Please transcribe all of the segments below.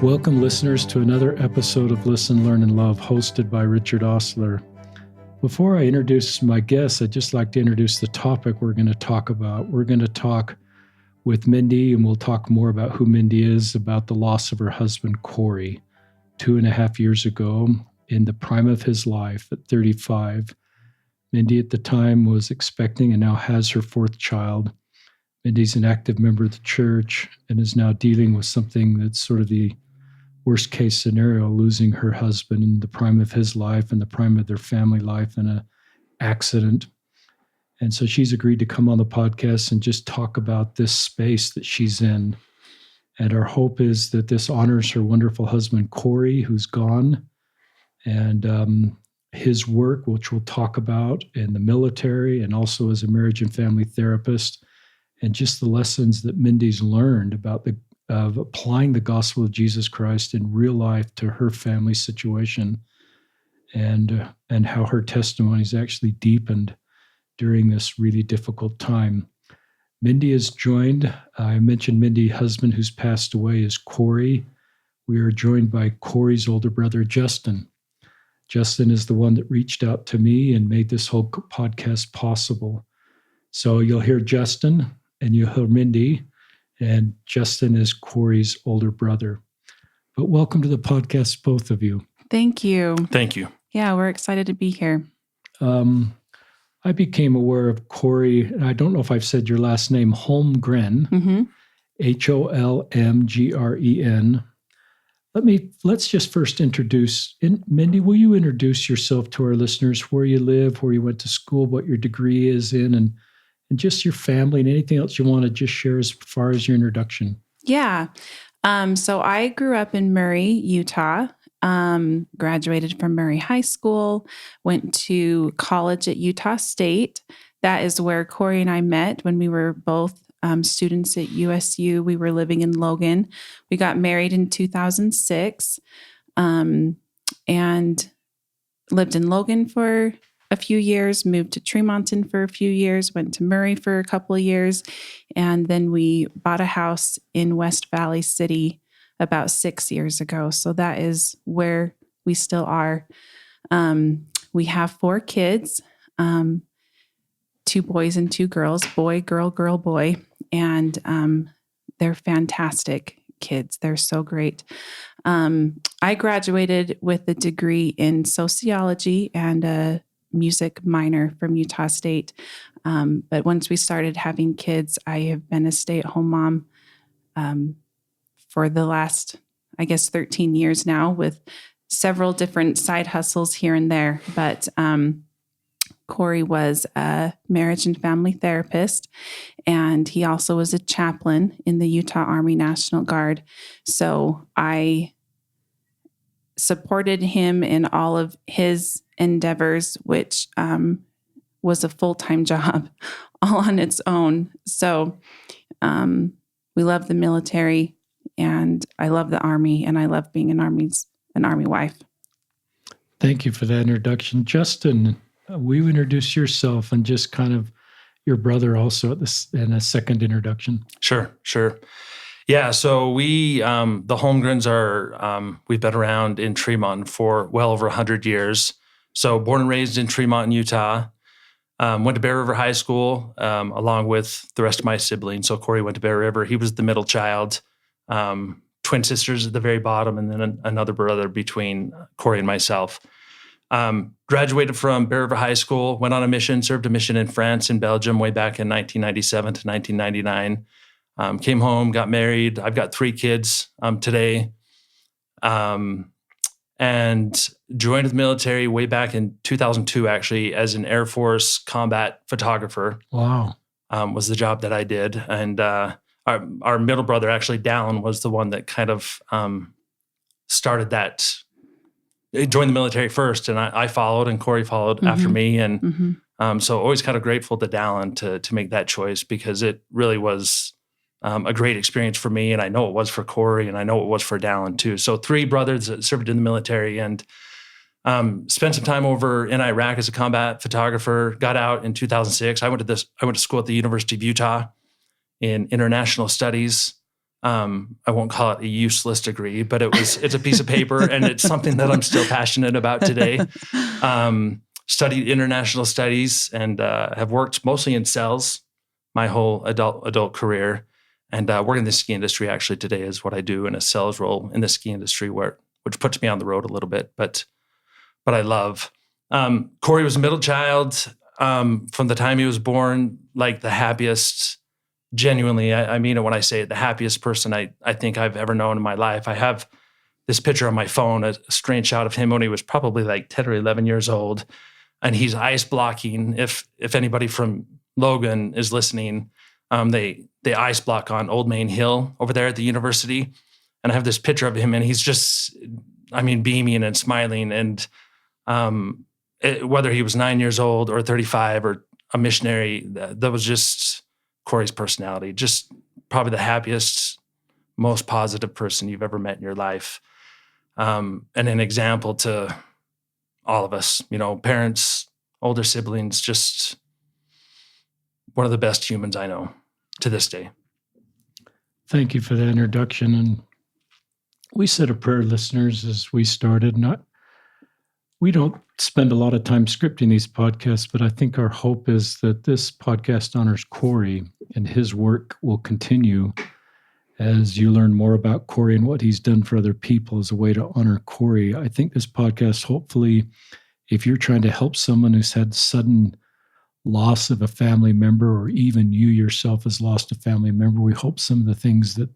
Welcome, listeners, to another episode of Listen, Learn, and Love, hosted by Richard Osler. Before I introduce my guests, I'd just like to introduce the topic we're going to talk about. We're going to talk with Mindi, and we'll talk more about who Mindi is, about the loss of her husband, Corey, 2.5 years ago, in the prime of his life at 35. Mindi at the time was expecting and now has her fourth child. Mindi's an active member of the church and is now dealing with something that's sort of the worst case scenario, losing her husband in the prime of his life and the prime of their family life in an accident. And so she's agreed to come on the podcast and just talk about this space that she's in. And our hope is that this honors her wonderful husband, Corey, who's gone, and his work, which we'll talk about in the military and also as a marriage and family therapist, and just the lessons that Mindi's learned about of applying the gospel of Jesus Christ in real life to her family situation, and how her testimony is actually deepened during this really difficult time. Mindi is joined, I mentioned Mindi's husband who's passed away is Corey. We are joined by Corey's older brother, Justin. Justin is the one that reached out to me and made this whole podcast possible. So you'll hear Justin and you'll hear Mindi, and Justin is Corey's older brother. But welcome to the podcast, both of you. Thank you. Thank you. Yeah, we're excited to be here. I became aware of Corey, and I don't know if I've said your last name, Holmgren, Holmgren. Let's just first introduce, Mindi, will you introduce yourself to our listeners, where you live, where you went to school, what your degree is in, and just your family and anything else you want to just share as far as your introduction? Yeah. So I grew up in Murray, Utah, graduated from Murray High School, went to college at Utah State. That is where Corey and I met when we were both students at USU. We were living in Logan. We got married in 2006 and lived in Logan for a few years, moved to Tremonton for a few years, went to Murray for a couple of years, and then we bought a house in West Valley City about 6 years ago. So that is where we still are. We have 4 kids, 2 boys and 2 girls, boy, girl, girl, boy, and they're fantastic kids. They're so great. I graduated with a degree in sociology and a music minor from Utah State. But once we started having kids, I have been a stay-at-home mom for the last, 13 years now, with several different side hustles here and there. But Corey was a marriage and family therapist, and he also was a chaplain in the Utah Army National Guard. So I supported him in all of his endeavors, which was a full-time job all on its own. So we love the military, and I love the Army, and I love being an Army wife. Thank you for that introduction. Justin, will you introduce yourself and just kind of your brother also in a second introduction? Sure. Yeah, so we, the Holmgrens are, we've been around in Tremont for well over 100 years. So born and raised in Tremont, Utah. Went to Bear River High School along with the rest of my siblings. So Corey went to Bear River. He was the middle child. Twin sisters at the very bottom, and then another brother between Corey and myself. Graduated from Bear River High School, went on a mission, served a mission in France and Belgium way back in 1997 to 1999. Came home, got married. I've got 3 kids today, and joined the military way back in 2002, actually, as an Air Force combat photographer. Wow. Was the job that I did. And our middle brother, actually, Dallin, was the one that kind of started that. He joined the military first, and I followed, and Corey followed after me. And so always kind of grateful to Dallin to make that choice, because it really was a great experience for me, and I know it was for Corey, and I know it was for Dallin too. So 3 brothers that served in the military, and spent some time over in Iraq as a combat photographer. Got out in 2006. I went to school at the University of Utah in international studies. I won't call it a useless degree, but it's a piece of paper, and it's something that I'm still passionate about today. Studied international studies and have worked mostly in sales my whole adult career. And working in the ski industry actually today is what I do in a sales role in the ski industry, which puts me on the road a little bit, but I love. Corey was a middle child from the time he was born, like the happiest. Genuinely, I mean it when I say it, the happiest person I think I've ever known in my life. I have this picture on my phone, a screenshot of him when he was probably like 10 or 11 years old, and he's ice blocking. If anybody from Logan is listening, they ice block on Old Main Hill over there at the university, and I have this picture of him, and he's just, beaming and smiling, and whether he was 9 years old or 35 or a missionary, that was just Corey's personality, just probably the happiest, most positive person you've ever met in your life. And an example to all of us, parents, older siblings, just one of the best humans I know to this day. Thank you for that introduction. And we said a prayer, listeners, as we started. We don't spend a lot of time scripting these podcasts, but I think our hope is that this podcast honors Corey, and his work will continue as you learn more about Corey and what he's done for other people as a way to honor Corey. I think this podcast, hopefully, if you're trying to help someone who's had sudden loss of a family member, or even you yourself has lost a family member, we hope some of the things that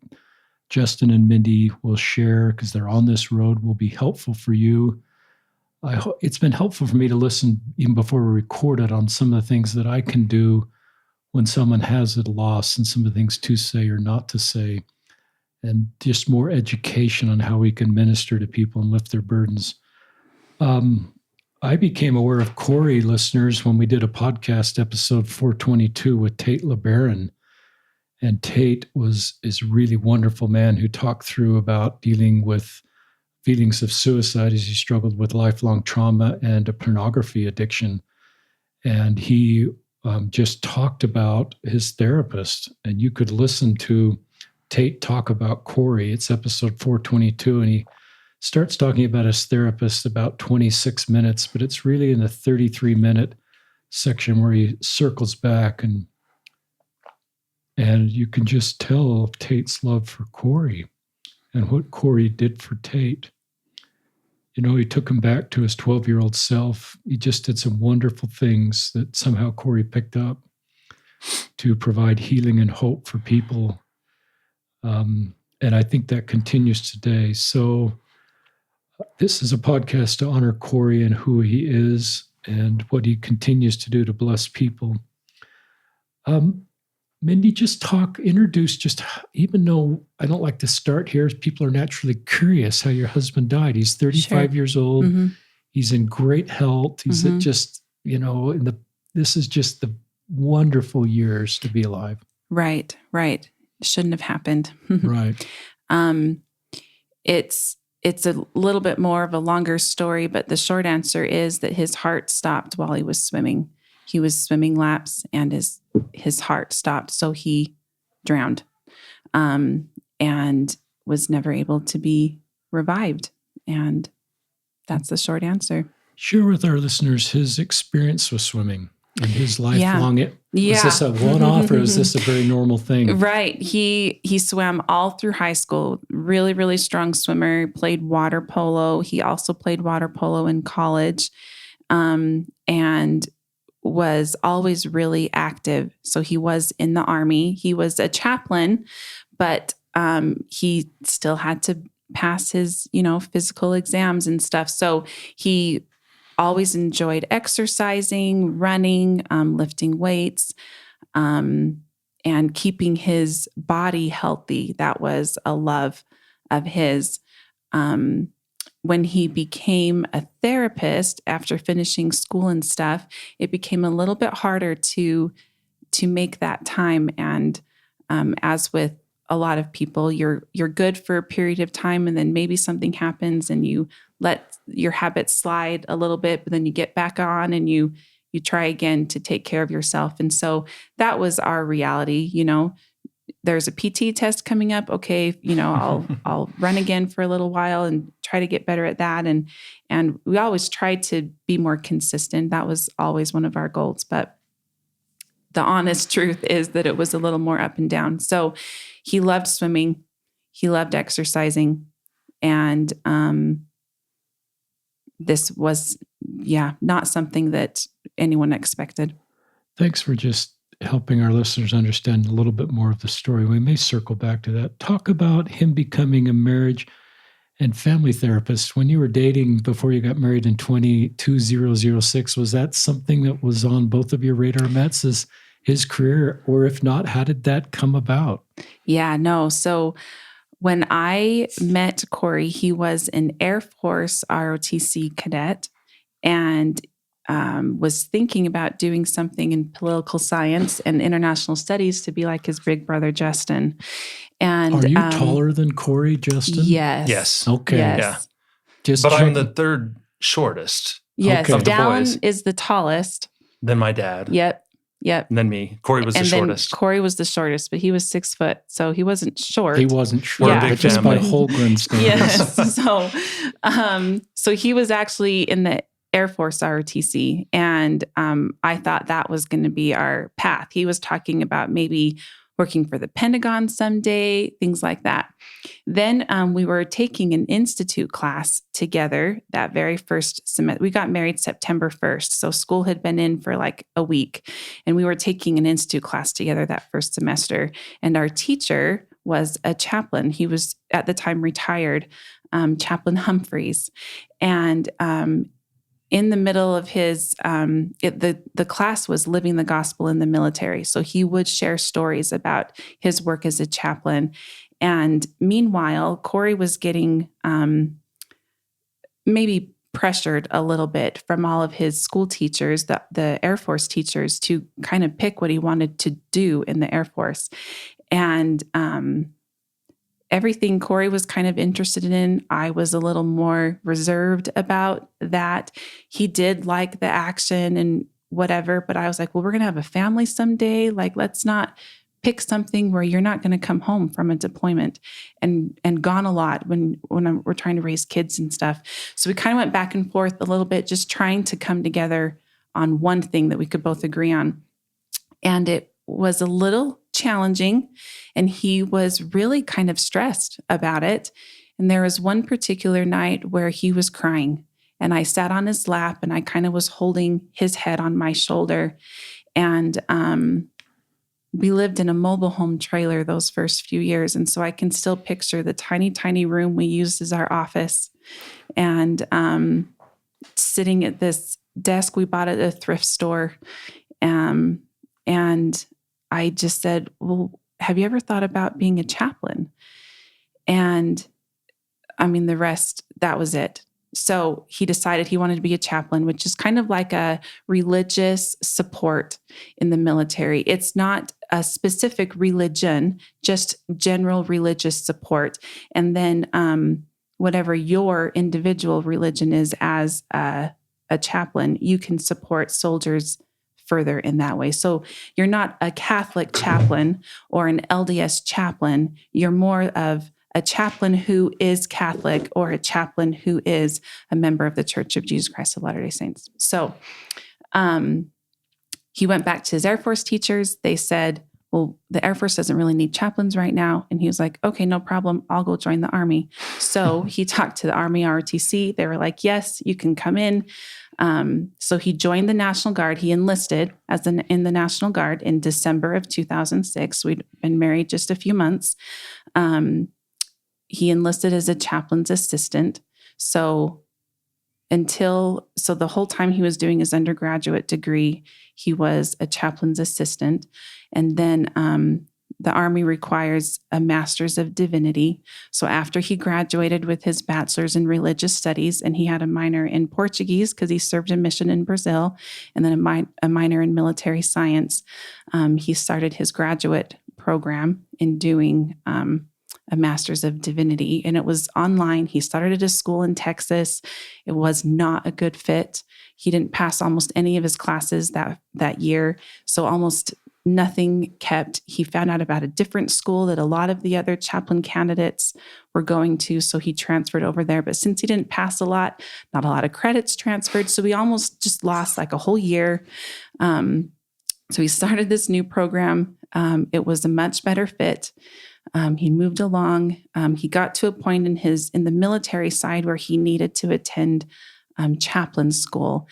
Justin and Mindi will share, because they're on this road, will be helpful for you. It's been helpful for me to listen even before we recorded on some of the things that I can do when someone has a loss, and some of the things to say or not to say, and just more education on how we can minister to people and lift their burdens. I became aware of Corey, listeners, when we did a podcast, episode 422 with Tate LeBaron. And Tate is a really wonderful man who talked through about dealing with feelings of suicide as he struggled with lifelong trauma and a pornography addiction. And he just talked about his therapist. And you could listen to Tate talk about Corey. It's episode 422. And he starts talking about his therapist about 26 minutes, but it's really in the 33-minute section where he circles back, and you can just tell Tate's love for Corey and what Corey did for Tate. He took him back to his 12-year-old self. He just did some wonderful things that somehow Corey picked up to provide healing and hope for people. And I think that continues today. So this is a podcast to honor Corey and who he is and what he continues to do to bless people. Mindi, introduce, even though I don't like to start here, people are naturally curious how your husband died. He's 35 years old. Mm-hmm. He's in great health. He's this is just the wonderful years to be alive. Right. Shouldn't have happened. Right. It's a little bit more of a longer story, but the short answer is that his heart stopped while he was swimming. He was swimming laps, and his heart stopped, so he drowned, and was never able to be revived. And that's the short answer. Share with our listeners his experience with swimming and his lifelong. Was this a one-off, or is this a very normal thing? Right. He swam all through high school. Really, really strong swimmer. Played water polo. He also played water polo in college, and was always really active. So he was in the Army. He was a chaplain, but he still had to pass his, physical exams and stuff. So he always enjoyed exercising, running, lifting weights, and keeping his body healthy. That was a love of his. When he became a therapist after finishing school and stuff, it became a little bit harder to make that time. And as with a lot of people, you're good for a period of time, and then maybe something happens and you let your habits slide a little bit, but then you get back on and you try again to take care of yourself. And so that was our reality. there's a PT test coming up. Okay, I'll run again for a little while and try to get better at that. And we always tried to be more consistent. That was always one of our goals. But the honest truth is that it was a little more up and down. So he loved swimming. He loved exercising. And this was, not something that anyone expected. Thanks for just helping our listeners understand a little bit more of the story. We may circle back to that. Talk about him becoming a marriage and family therapist. When you were dating before you got married in 2006, was that something that was on both of your radar mets as his career? Or if not, how did that come about? Yeah, no. So when I met Corey, he was an Air Force ROTC cadet and was thinking about doing something in political science and international studies to be like his big brother, Justin. And are you taller than Corey, Justin? Yes. Yes. Okay. Yes. Yeah. But I'm the third shortest. Yes. Okay. Of the Dallin boys. is the tallest. Then my dad. Yep. And then me. Corey was the shortest. Corey was the shortest, but he was 6 foot. So he wasn't short. He wasn't short, Yeah. but just by Holmgren standards. Yes. So he was actually in the Air Force ROTC. And I thought that was going to be our path. He was talking about maybe working for the Pentagon someday, things like that. Then we were taking an institute class together that very first semester. We got married September 1st. So school had been in for like a week. And we were taking an institute class together that first semester. And our teacher was a chaplain. He was at the time retired, Chaplain Humphreys. And in the middle of his, the class was living the gospel in the military. So he would share stories about his work as a chaplain. And meanwhile, Corey was getting maybe pressured a little bit from all of his school teachers, the Air Force teachers, to kind of pick what he wanted to do in the Air Force. And everything Corey was kind of interested in, I was a little more reserved about that. He did like the action and whatever, but I was like, well, we're going to have a family someday. Like, let's not pick something where you're not going to come home from a deployment and gone a lot when we're trying to raise kids and stuff. So we kind of went back and forth a little bit, just trying to come together on one thing that we could both agree on. And it was a little challenging, and he was really kind of stressed about it. And there was one particular night where he was crying, and I sat on his lap and I kind of was holding his head on my shoulder. And we lived in a mobile home trailer those first few years. And so I can still picture the tiny, tiny room we used as our office, and sitting at this desk we bought at a thrift store. And I just said, well, have you ever thought about being a chaplain? And I mean, the rest, that was it. So he decided he wanted to be a chaplain, which is kind of like a religious support in the military. It's not a specific religion, just general religious support. And then whatever your individual religion is as a chaplain, you can support soldiers further in that way. So you're not a Catholic chaplain or an LDS chaplain. You're more of a chaplain who is Catholic or a chaplain who is a member of the Church of Jesus Christ of Latter-day Saints. So he went back to his Air Force teachers. They said, well, the Air Force doesn't really need chaplains right now. And he was like, okay, no problem. I'll go join the Army. So he talked to the Army ROTC. They were like, yes, you can come in. So he joined the National Guard. He enlisted in the National Guard in December of 2006. We'd been married just a few months. He enlisted as a chaplain's assistant. So the whole time he was doing his undergraduate degree, he was a chaplain's assistant. And then the Army requires a Master's of Divinity. So after he graduated with his bachelor's in religious studies, and he had a minor in Portuguese because he served a mission in Brazil, and then a minor in military science, he started his graduate program in doing a Master's of Divinity. And it was online. He started at a school in Texas. It was not a good fit. He didn't pass almost any of his classes that year. So almost nothing kept. He found out about a different school that a lot of the other chaplain candidates were going to, so he transferred over there. But since he didn't pass a lot, not a lot of credits transferred, so we almost just lost like a whole year. So he started this new program. It was a much better fit. He moved along. He got to a point in the military side where he needed to attend chaplain school.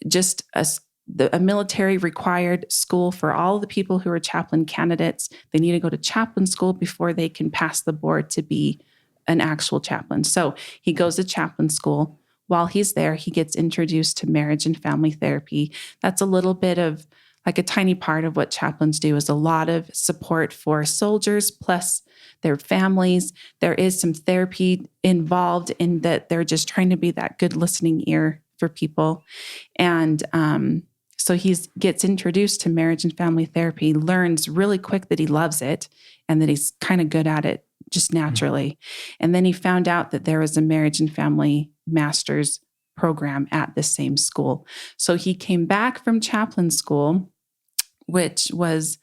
Just a military required school for all the people who are chaplain candidates. They need to go to chaplain school before they can pass the board to be an actual chaplain. So he goes to chaplain school. While he's there, he gets introduced to marriage and family therapy. That's a little bit of like a tiny part of what chaplains do, is a lot of support for soldiers plus their families. There is some therapy involved in that. They're just trying to be that good listening ear for people. And so he gets introduced to marriage and family therapy, learns really quick that he loves it and that he's kind of good at it just naturally. And then he found out that there was a marriage and family master's program at the same school. So he came back from chaplain school, which was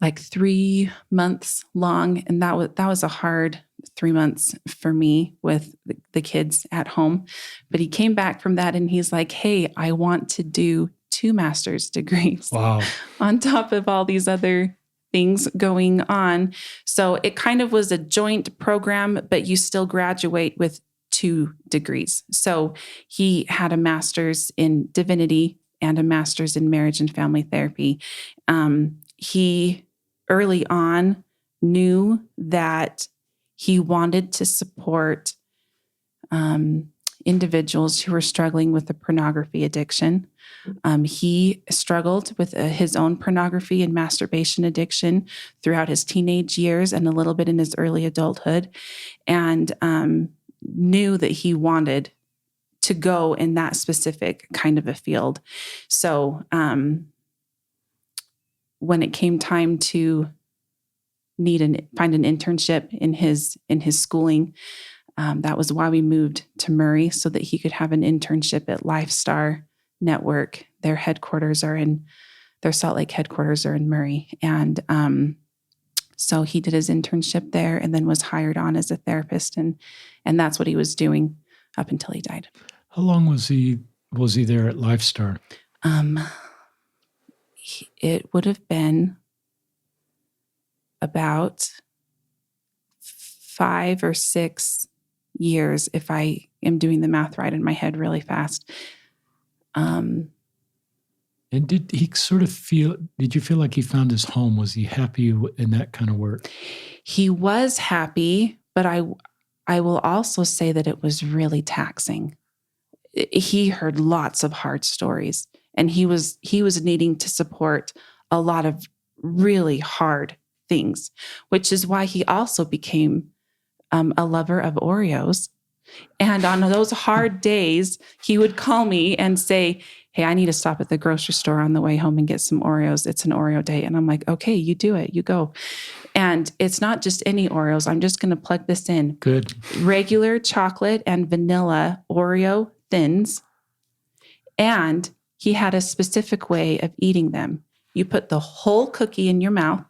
like 3 months long. And that was a hard 3 months for me with the kids at home. But he came back from that and he's like, hey, I want to do 2 master's degrees. Wow. On top of all these other things going on. So it kind of was a joint program, but you still graduate with 2 degrees. So he had a master's in divinity and a master's in marriage and family therapy. He early on knew that he wanted to support individuals who were struggling with a pornography addiction. He struggled with his own pornography and masturbation addiction throughout his teenage years and a little bit in his early adulthood, and knew that he wanted to go in that specific kind of a field. So when it came time to find an internship in his schooling, that was why we moved to Murray, so that he could have an internship at LifeStar Network. Their Salt Lake headquarters are in Murray. And so he did his internship there and then was hired on as a therapist. And that's what he was doing up until he died. How long was he there at LifeStar? It would have been about 5 or 6 years, if I am doing the math right in my head really fast. And did you feel like he found his home? Was he happy in that kind of work? He was happy, but I will also say that it was really taxing. He heard lots of hard stories, and he was needing to support a lot of really hard things, which is why he also became a lover of Oreos. And on those hard days, he would call me and say, hey, I need to stop at the grocery store on the way home and get some Oreos. It's an Oreo day. And I'm like, okay, you do it. You go. And it's not just any Oreos. I'm just going to plug this in. Good. Regular chocolate and vanilla Oreo thins. And he had a specific way of eating them. You put the whole cookie in your mouth,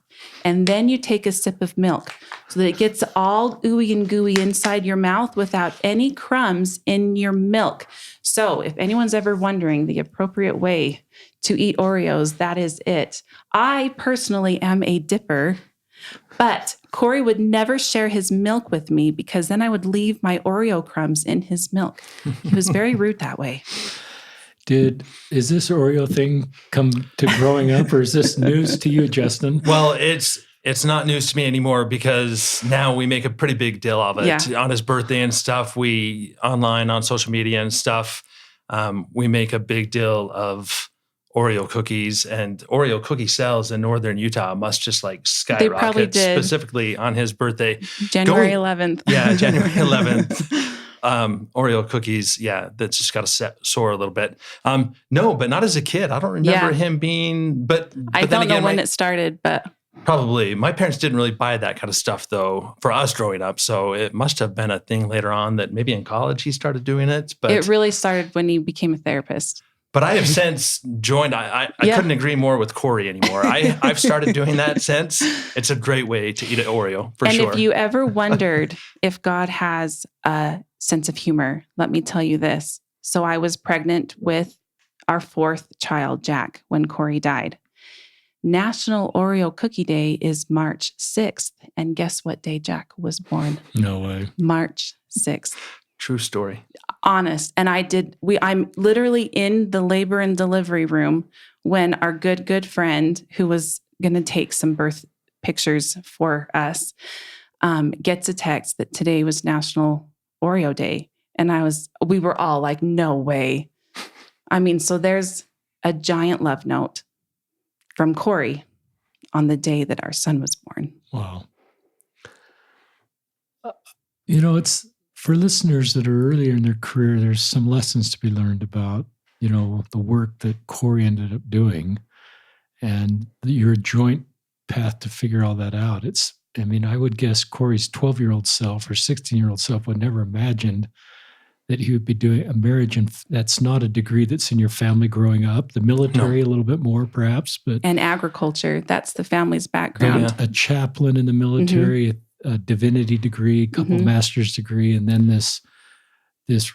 and then you take a sip of milk so that it gets all ooey and gooey inside your mouth without any crumbs in your milk. So if anyone's ever wondering the appropriate way to eat Oreos, that is it. I personally am a dipper, but Corey would never share his milk with me because then I would leave my Oreo crumbs in his milk. He was very rude that way. Is this Oreo thing come to growing up, or is this news to you, Justin? Well, it's not news to me anymore because now we make a pretty big deal of it. Yeah. On his birthday and stuff, we online on social media and stuff, we make a big deal of Oreo cookies, and Oreo cookie sales in northern Utah must just like skyrocket. They probably did. Specifically on his birthday. January 11th. Yeah, January 11th. Oreo cookies, that's just got to soar a little bit. No, but not as a kid. I don't remember him being, but I don't know when it started, but probably. My parents didn't really buy that kind of stuff though for us growing up. So it must have been a thing later on that maybe in college he started doing it. But it really started when he became a therapist. But I have since joined. I couldn't agree more with Corey anymore. I've started doing that since. It's a great way to eat an Oreo, for sure. And if you ever wondered if God has a sense of humor, let me tell you this. So I was pregnant with our fourth child, Jack, when Corey died. National Oreo Cookie Day is March 6th. And guess what day Jack was born? No way. March 6th. True story. Honest. And I'm literally in the labor and delivery room when our good friend who was going to take some birth pictures for us gets a text that today was National Oreo Day. And we were all like, no way. I mean, so there's a giant love note from Corey on the day that our son was born. Wow. It's for listeners that are earlier in their career, there's some lessons to be learned about, the work that Corey ended up doing and your joint path to figure all that out. I would guess Corey's 12-year-old self or 16-year-old self would never imagined that he would be doing a marriage, and that's not a degree that's in your family growing up. The military, a little bit more perhaps, but and agriculture, that's the family's background. A chaplain in the military, a divinity degree, a couple master's degree, and then this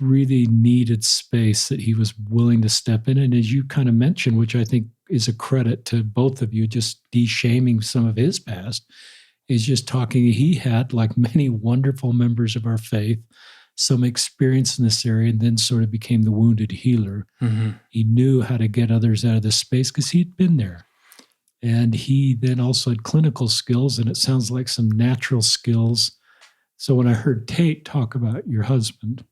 really needed space that he was willing to step in. And as you kind of mentioned, which I think is a credit to both of you, just de-shaming some of his past, is just talking. He had, like many wonderful members of our faith, some experience in this area, and then sort of became the wounded healer. Mm-hmm. He knew how to get others out of this space because he'd been there. And he then also had clinical skills, and it sounds like some natural skills. So when I heard Tate talk about your husband,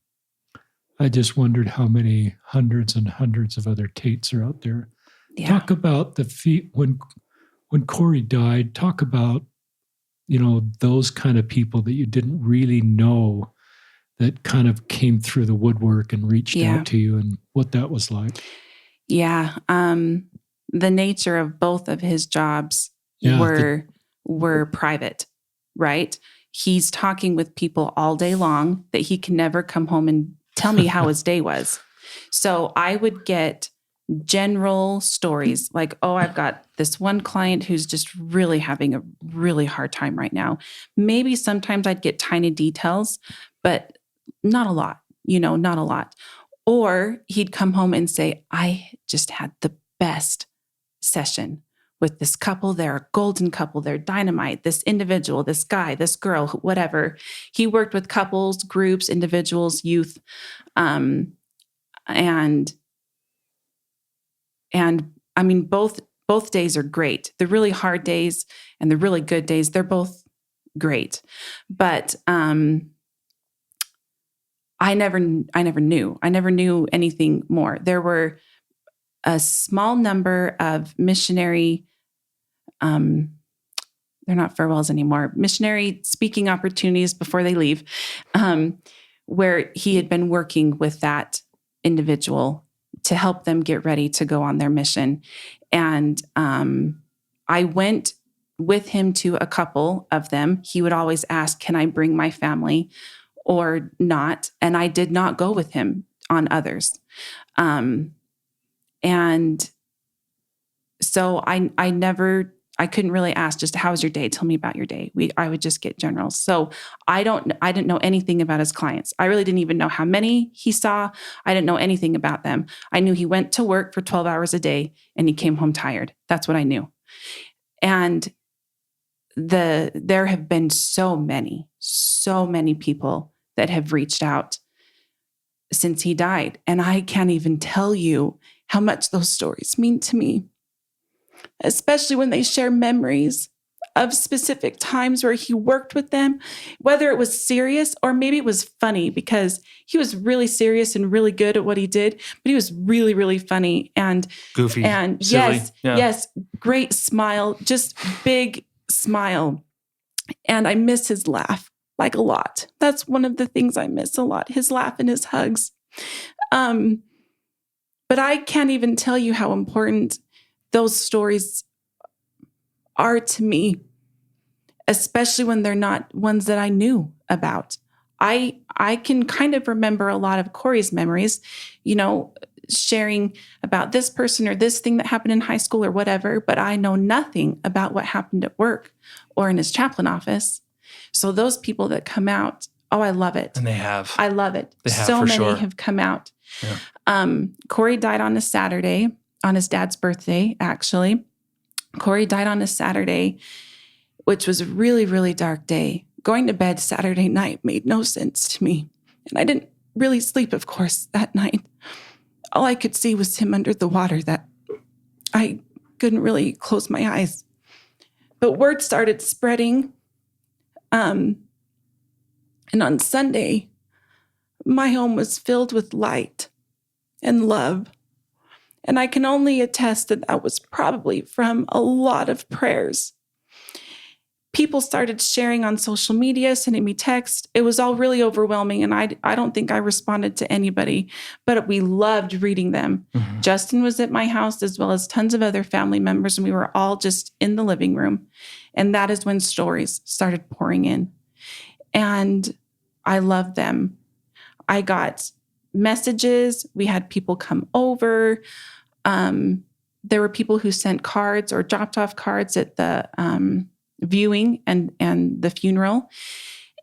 I just wondered how many hundreds and hundreds of other Tates are out there. Yeah. Talk about the feet when Corey died. Talk about, those kind of people that you didn't really know that kind of came through the woodwork and reached out to you, and what that was like. Yeah. The nature of both of his jobs were private, right? He's talking with people all day long that he can never come home and tell me how his day was. So I would get general stories like, oh, I've got this one client who's just really having a really hard time right now. Maybe sometimes I'd get tiny details, but not a lot, not a lot. Or he'd come home and say, I just had the best session with this couple. They're a golden couple. They're dynamite. This individual, this guy, this girl, whatever. He worked with couples, groups, individuals, youth. And I mean, both days are great. The really hard days and the really good days, they're both great. But I never knew. I never knew anything more. There were a small number of missionary, they're not farewells anymore, missionary speaking opportunities before they leave, where he had been working with that individual to help them get ready to go on their mission. And I went with him to a couple of them. He would always ask, can I bring my family or not? And I did not go with him on others. And so I couldn't really ask just, how was your day? Tell me about your day. I would just get generals. So I didn't know anything about his clients. I really didn't even know how many he saw. I didn't know anything about them. I knew he went to work for 12 hours a day and he came home tired. That's what I knew. And there have been so many people that have reached out since he died. And I can't even tell you how much those stories mean to me, especially when they share memories of specific times where he worked with them, whether it was serious or maybe it was funny, because he was really serious and really good at what he did, but he was really, really funny and goofy and silly. Yes, great smile, just big smile. And I miss his laugh like a lot. That's one of the things I miss a lot, his laugh and his hugs. But I can't even tell you how important those stories are to me, especially when they're not ones that I knew about. I can kind of remember a lot of Corey's memories, sharing about this person or this thing that happened in high school or whatever, but I know nothing about what happened at work or in his chaplain office. So those people that come out, oh, I love it. And they have. I love it. They have, so for many sure. have come out. Yeah. Corey died on a Saturday, on his dad's birthday, actually. Corey died on a Saturday, which was a really, really dark day. Going to bed Saturday night made no sense to me. And I didn't really sleep, of course, that night. All I could see was him under the water, that I couldn't really close my eyes. But word started spreading. And on Sunday, my home was filled with light and love. And I can only attest that that was probably from a lot of prayers. People started sharing on social media, sending me texts. It was all really overwhelming, and I don't think I responded to anybody, but we loved reading them. Mm-hmm. Justin was at my house, as well as tons of other family members, and we were all just in the living room. And that is when stories started pouring in. And I loved them. I got messages. We had people come over. There were people who sent cards or dropped off cards at the viewing and the funeral.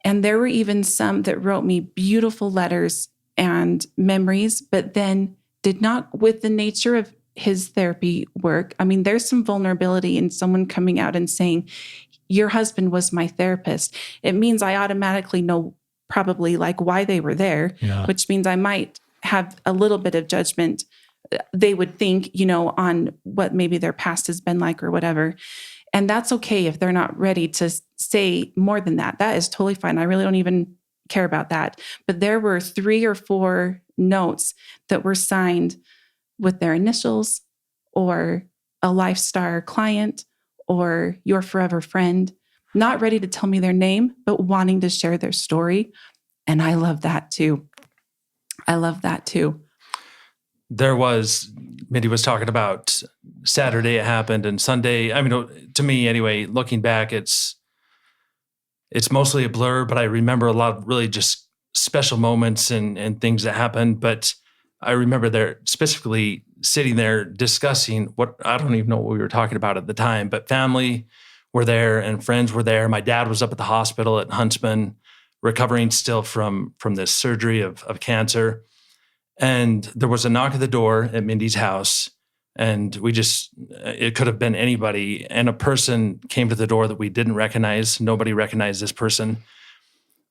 And there were even some that wrote me beautiful letters and memories, but then did not, with the nature of his therapy work. I mean, there's some vulnerability in someone coming out and saying, your husband was my therapist. It means I automatically know probably like why they were there, which means I might have a little bit of judgment. They would think, on what maybe their past has been like or whatever. And that's okay if they're not ready to say more than that. That is totally fine. I really don't even care about that. But there were 3 or 4 notes that were signed with their initials or a LifeStar client or your forever friend, not ready to tell me their name, but wanting to share their story. And I love that too. There was, Mindi was talking about Saturday it happened and Sunday. I mean, to me anyway, looking back, it's mostly a blur, but I remember a lot of really just special moments and things that happened. But I remember there specifically sitting there discussing what, I don't even know what we were talking about at the time, but family were there and friends were there. My dad was up at the hospital at Huntsman, recovering still from this surgery of cancer. And there was a knock at the door at Mindi's house, and it could have been anybody. And a person came to the door that we didn't recognize. Nobody recognized this person.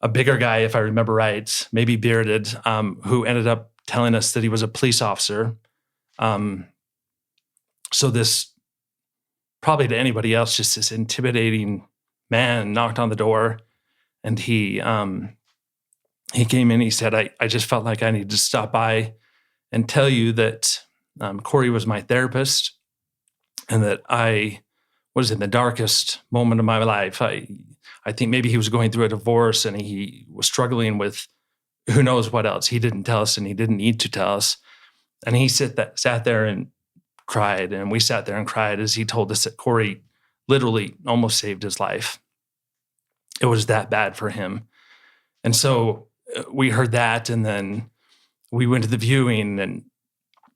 A bigger guy, if I remember right, maybe bearded, who ended up telling us that he was a police officer. So this, probably to anybody else, just this intimidating man knocked on the door, and he came in, he said, I just felt like I needed to stop by and tell you that Corey was my therapist and that I was in the darkest moment of my life. I think maybe he was going through a divorce and he was struggling with who knows what else. He didn't tell us and he didn't need to tell us. And he sat there and cried, and we sat there and cried as he told us that Corey literally almost saved his life. It was that bad for him. And so we heard that, and then we went to the viewing, and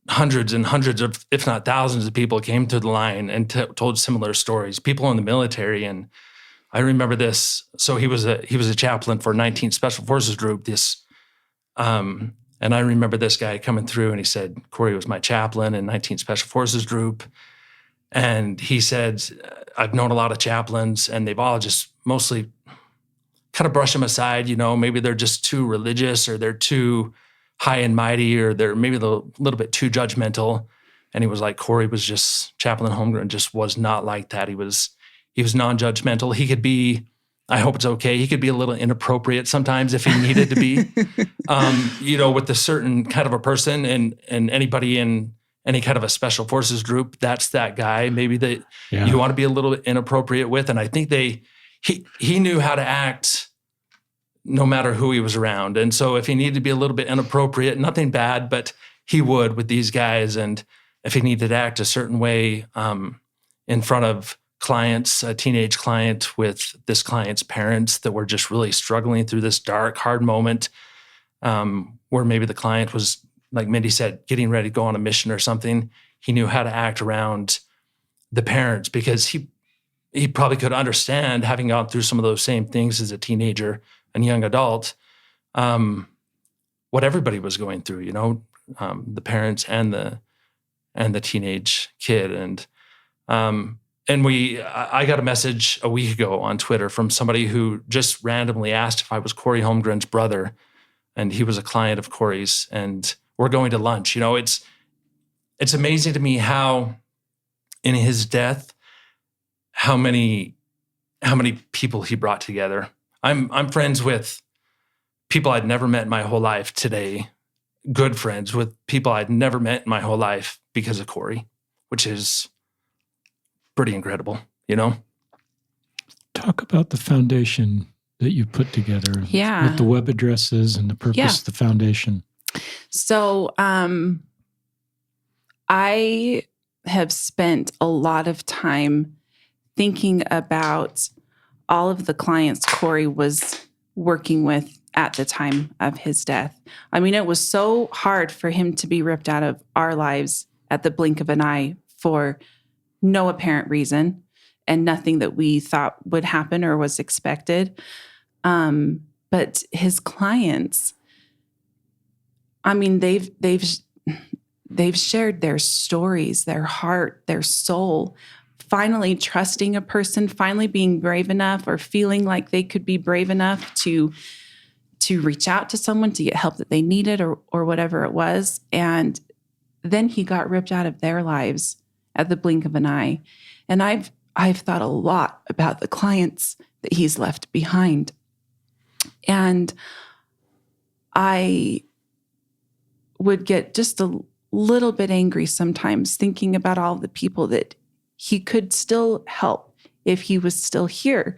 hundreds and hundreds of, if not thousands of people came to the line and told similar stories, people in the military. And I remember this. So he was a chaplain for 19th Special Forces Group, and I remember this guy coming through, and he said, Corey was my chaplain in 19th Special Forces Group. And he said, I've known a lot of chaplains, and they've all just mostly kind of brush them aside. Maybe they're just too religious, or they're too high and mighty, or they're maybe a little bit too judgmental. And he was like, Corey was just, Chaplain Holmgren just was not like that. He was non-judgmental. He could be, I hope it's okay, he could be a little inappropriate sometimes if he needed to be, with a certain kind of a person, and anybody in any kind of a special forces group, that's that guy maybe that you want to be a little bit inappropriate with. And I think he knew how to act no matter who he was around. And so if he needed to be a little bit inappropriate, nothing bad, but he would with these guys. And if he needed to act a certain way in front of clients, a teenage client with this client's parents that were just really struggling through this dark, hard moment, where maybe the client was like Mindy said, getting ready to go on a mission or something, he knew how to act around the parents because he probably could understand, having gone through some of those same things as a teenager and young adult, what everybody was going through, you know, the parents and the teenage kid. And I got a message a week ago on Twitter from somebody who just randomly asked if I was Corey Holmgren's brother, and he was a client of Corey's, and we're going to lunch. You know, it's amazing to me how in his death, how many people he brought together. I'm friends with people I'd never met in my whole life today, good friends with people I'd never met in my whole life because of Corey, which is pretty incredible, you know? Talk about the foundation that you put together. Yeah. What the web address is and the purpose of the foundation. So I have spent a lot of time thinking about all of the clients Corey was working with at the time of his death. I mean, it was so hard for him to be ripped out of our lives at the blink of an eye for no apparent reason and nothing that we thought would happen or was expected. But his clients, I mean, they've shared their stories, their heart, their soul, finally trusting a person, finally being brave enough or feeling like they could be brave enough to reach out to someone to get help that they needed or whatever it was. And then he got ripped out of their lives at the blink of an eye. And I've thought a lot about the clients that he's left behind. And I would get just a little bit angry sometimes thinking about all the people that he could still help if he was still here,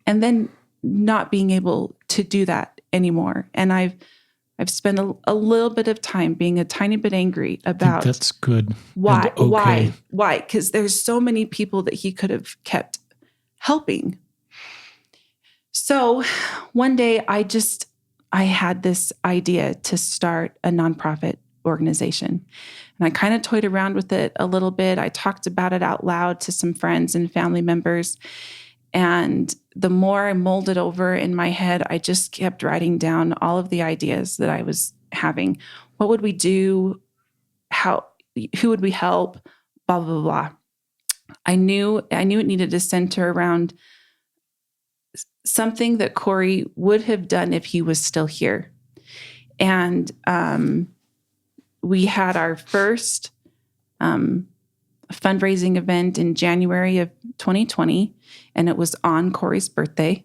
and then not being able to do that anymore. And I've spent a little bit of time being a tiny bit angry about that's good. Why? And okay. Why? Because there's so many people that he could have kept helping. So one day I had this idea to start a nonprofit organization. And I kind of toyed around with it a little bit. I talked about it out loud to some friends and family members. And the more I mulled it over in my head, I just kept writing down all of the ideas that I was having. What would we do? Who would we help? Blah, blah, blah. I knew it needed to center around something that Corey would have done if he was still here. And we had our first fundraising event in January of 2020, and it was on Corey's birthday.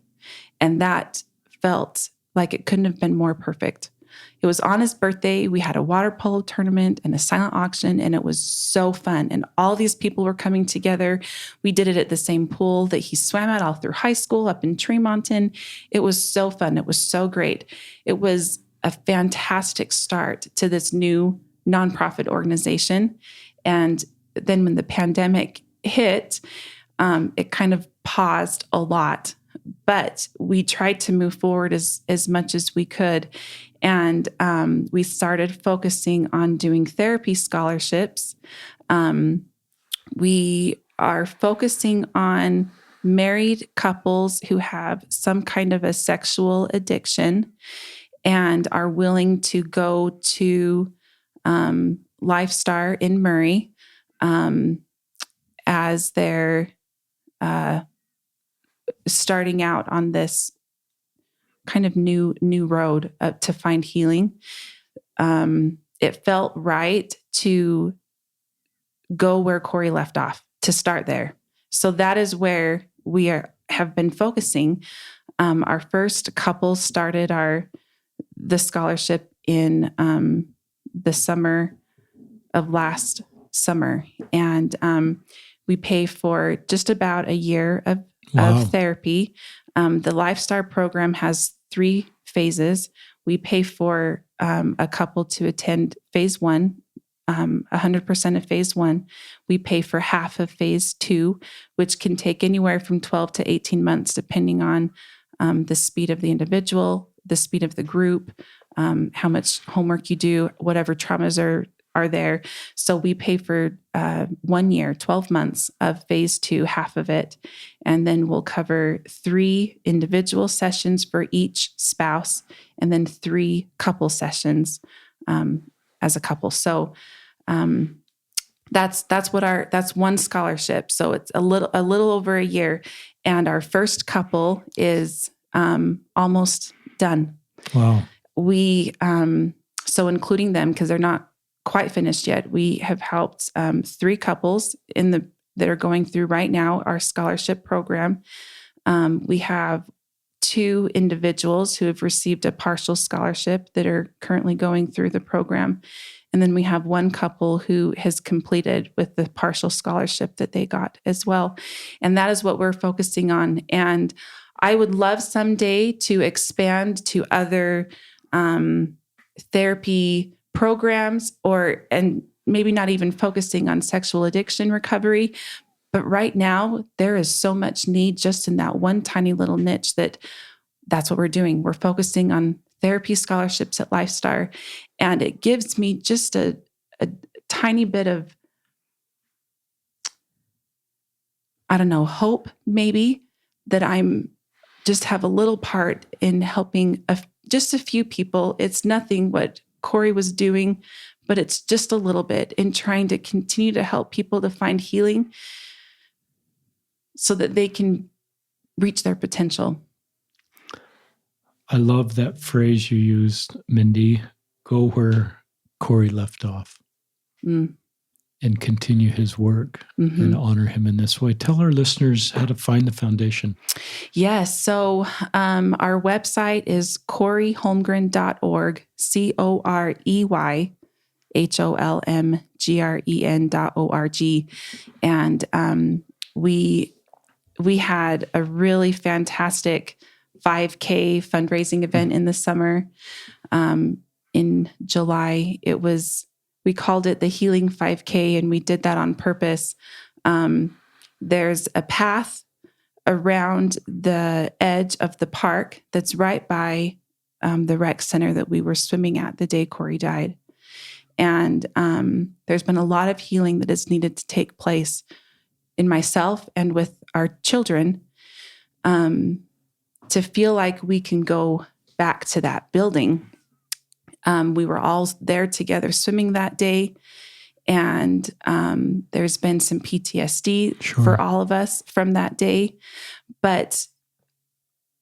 And that felt like it couldn't have been more perfect. It was on his birthday. We had a water polo tournament and a silent auction, and it was so fun. And all these people were coming together. We did it at the same pool that he swam at all through high school up in Tremonton. It was so fun. It was so great. It was a fantastic start to this new nonprofit organization. And then when the pandemic hit, it kind of paused a lot, but we tried to move forward as much as we could. And we started focusing on doing therapy scholarships. We are focusing on married couples who have some kind of a sexual addiction and are willing to go to LifeStar in Murray as they're starting out on this kind of new road to find healing. It felt right to go where Corey left off, to start there. So that is where we have been focusing. Our first couple started the scholarship in the summer of last summer. And we pay for just about a year of therapy. The LifeStar program has 3 phases. We pay for a couple to attend phase 1, 100% of phase 1. We pay for half of phase 2, which can take anywhere from 12 to 18 months, depending on the speed of the individual, the speed of the group, how much homework you do, whatever traumas are there. So we pay for 1 year, 12 months of phase 2, half of it. And then we'll cover 3 individual sessions for each spouse, and then 3 couple sessions as a couple. So that's one scholarship. So it's a little over a year. And our first couple is almost done. Wow. We, so including them, because they're not quite finished yet, we have helped 3 couples that are going through right now our scholarship program. We have 2 individuals who have received a partial scholarship that are currently going through the program. And then we have 1 couple who has completed with the partial scholarship that they got as well. And that is what we're focusing on. And I would love someday to expand to other therapy programs, and maybe not even focusing on sexual addiction recovery. But right now, there is so much need just in that one tiny little niche that's what we're doing. We're focusing on therapy scholarships at LifeStar. And it gives me just a tiny bit of, I don't know, hope maybe that I'm just have a little part in helping just a few people. It's nothing what Corey was doing, but it's just a little bit in trying to continue to help people to find healing so that they can reach their potential. I love that phrase you used, Mindi, go where Corey left off and continue his work and honor him in this way. Tell our listeners how to find the foundation. Yes. So our website is coreyholmgren.org, CoreyHolmgren.org. And we had a really fantastic 5K fundraising event in the summer. In July, we called it the Healing 5K, and we did that on purpose. There's a path around the edge of the park that's right by the rec center that we were swimming at the day Corey died. And there's been a lot of healing that has needed to take place in myself and with our children to feel like we can go back to that building. We were all there together swimming that day. And there's been some PTSD for all of us from that day. But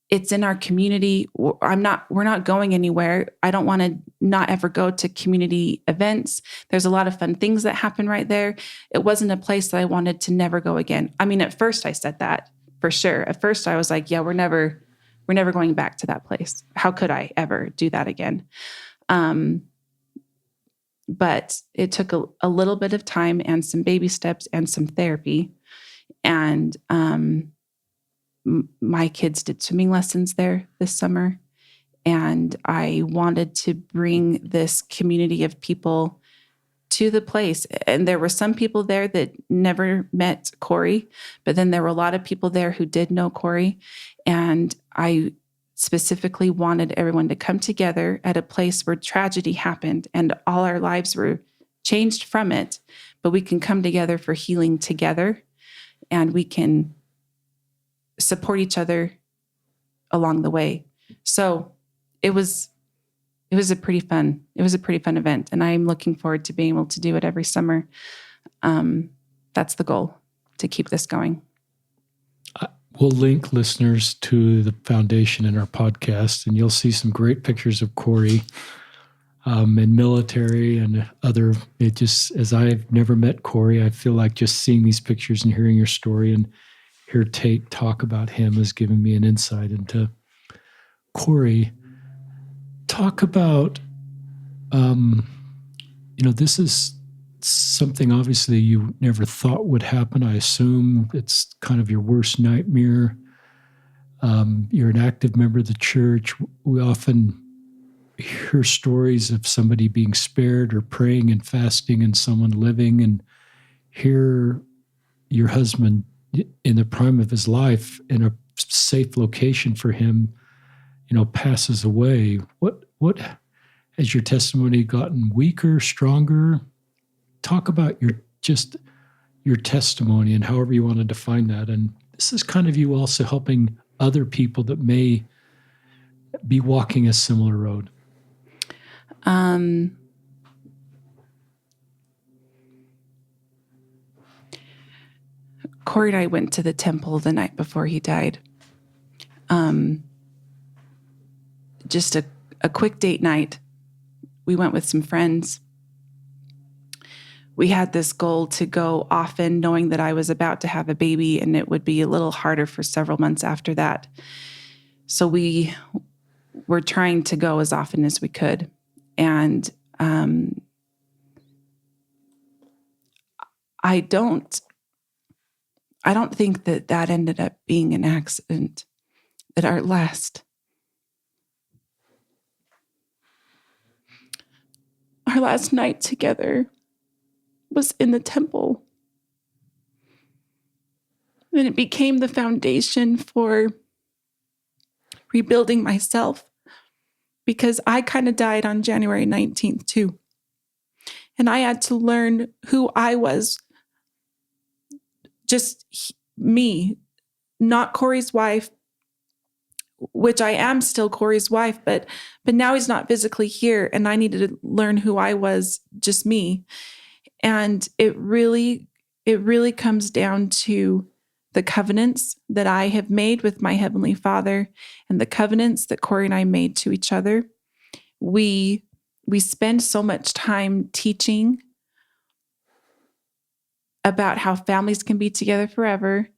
it's in our community. We're not going anywhere. I don't want to not ever go to community events. There's a lot of fun things that happen right there. It wasn't a place that I wanted to never go again. I mean, at first I said that for sure. At first I was like, yeah, we're never going back to that place. How could I ever do that again? But it took a little bit of time and some baby steps and some therapy. And my kids did swimming lessons there this summer. And I wanted to bring this community of people to the place. And there were some people there that never met Corey, but then there were a lot of people there who did know Corey. And I specifically wanted everyone to come together at a place where tragedy happened and all our lives were changed from it, but we can come together for healing together and we can support each other along the way. So it was a pretty fun event, and I'm looking forward to being able to do it every summer. That's the goal, to keep this going. We'll link listeners to the foundation in our podcast, and you'll see some great pictures of Corey in military and other. It just, as I've never met Corey, I feel like just seeing these pictures and hearing your story and hear Tate talk about him has given me an insight into Corey. Talk about, this is something obviously you never thought would happen. I assume it's kind of your worst nightmare. You're an active member of the church. We often hear stories of somebody being spared or praying and fasting and someone living, and hear your husband in the prime of his life in a safe location for him, passes away. What Has your testimony gotten weaker, stronger? Talk about your testimony and however you want to define that. And this is kind of you also helping other people that may be walking a similar road. Corey and I went to the temple the night before he died. Just a quick date night. We went with some friends. We had this goal to go often, knowing that I was about to have a baby and it would be a little harder for several months after that. So we were trying to go as often as we could. And I don't think that ended up being an accident, that our last night together was in the temple. And it became the foundation for rebuilding myself, because I kind of died on January 19th too. And I had to learn who I was, just me, not Corey's wife, which I am still Corey's wife, but now he's not physically here, and I needed to learn who I was, just me. And it really comes down to the covenants that I have made with my Heavenly Father and the covenants that Corey and I made to each other. We spend so much time teaching about how families can be together forever,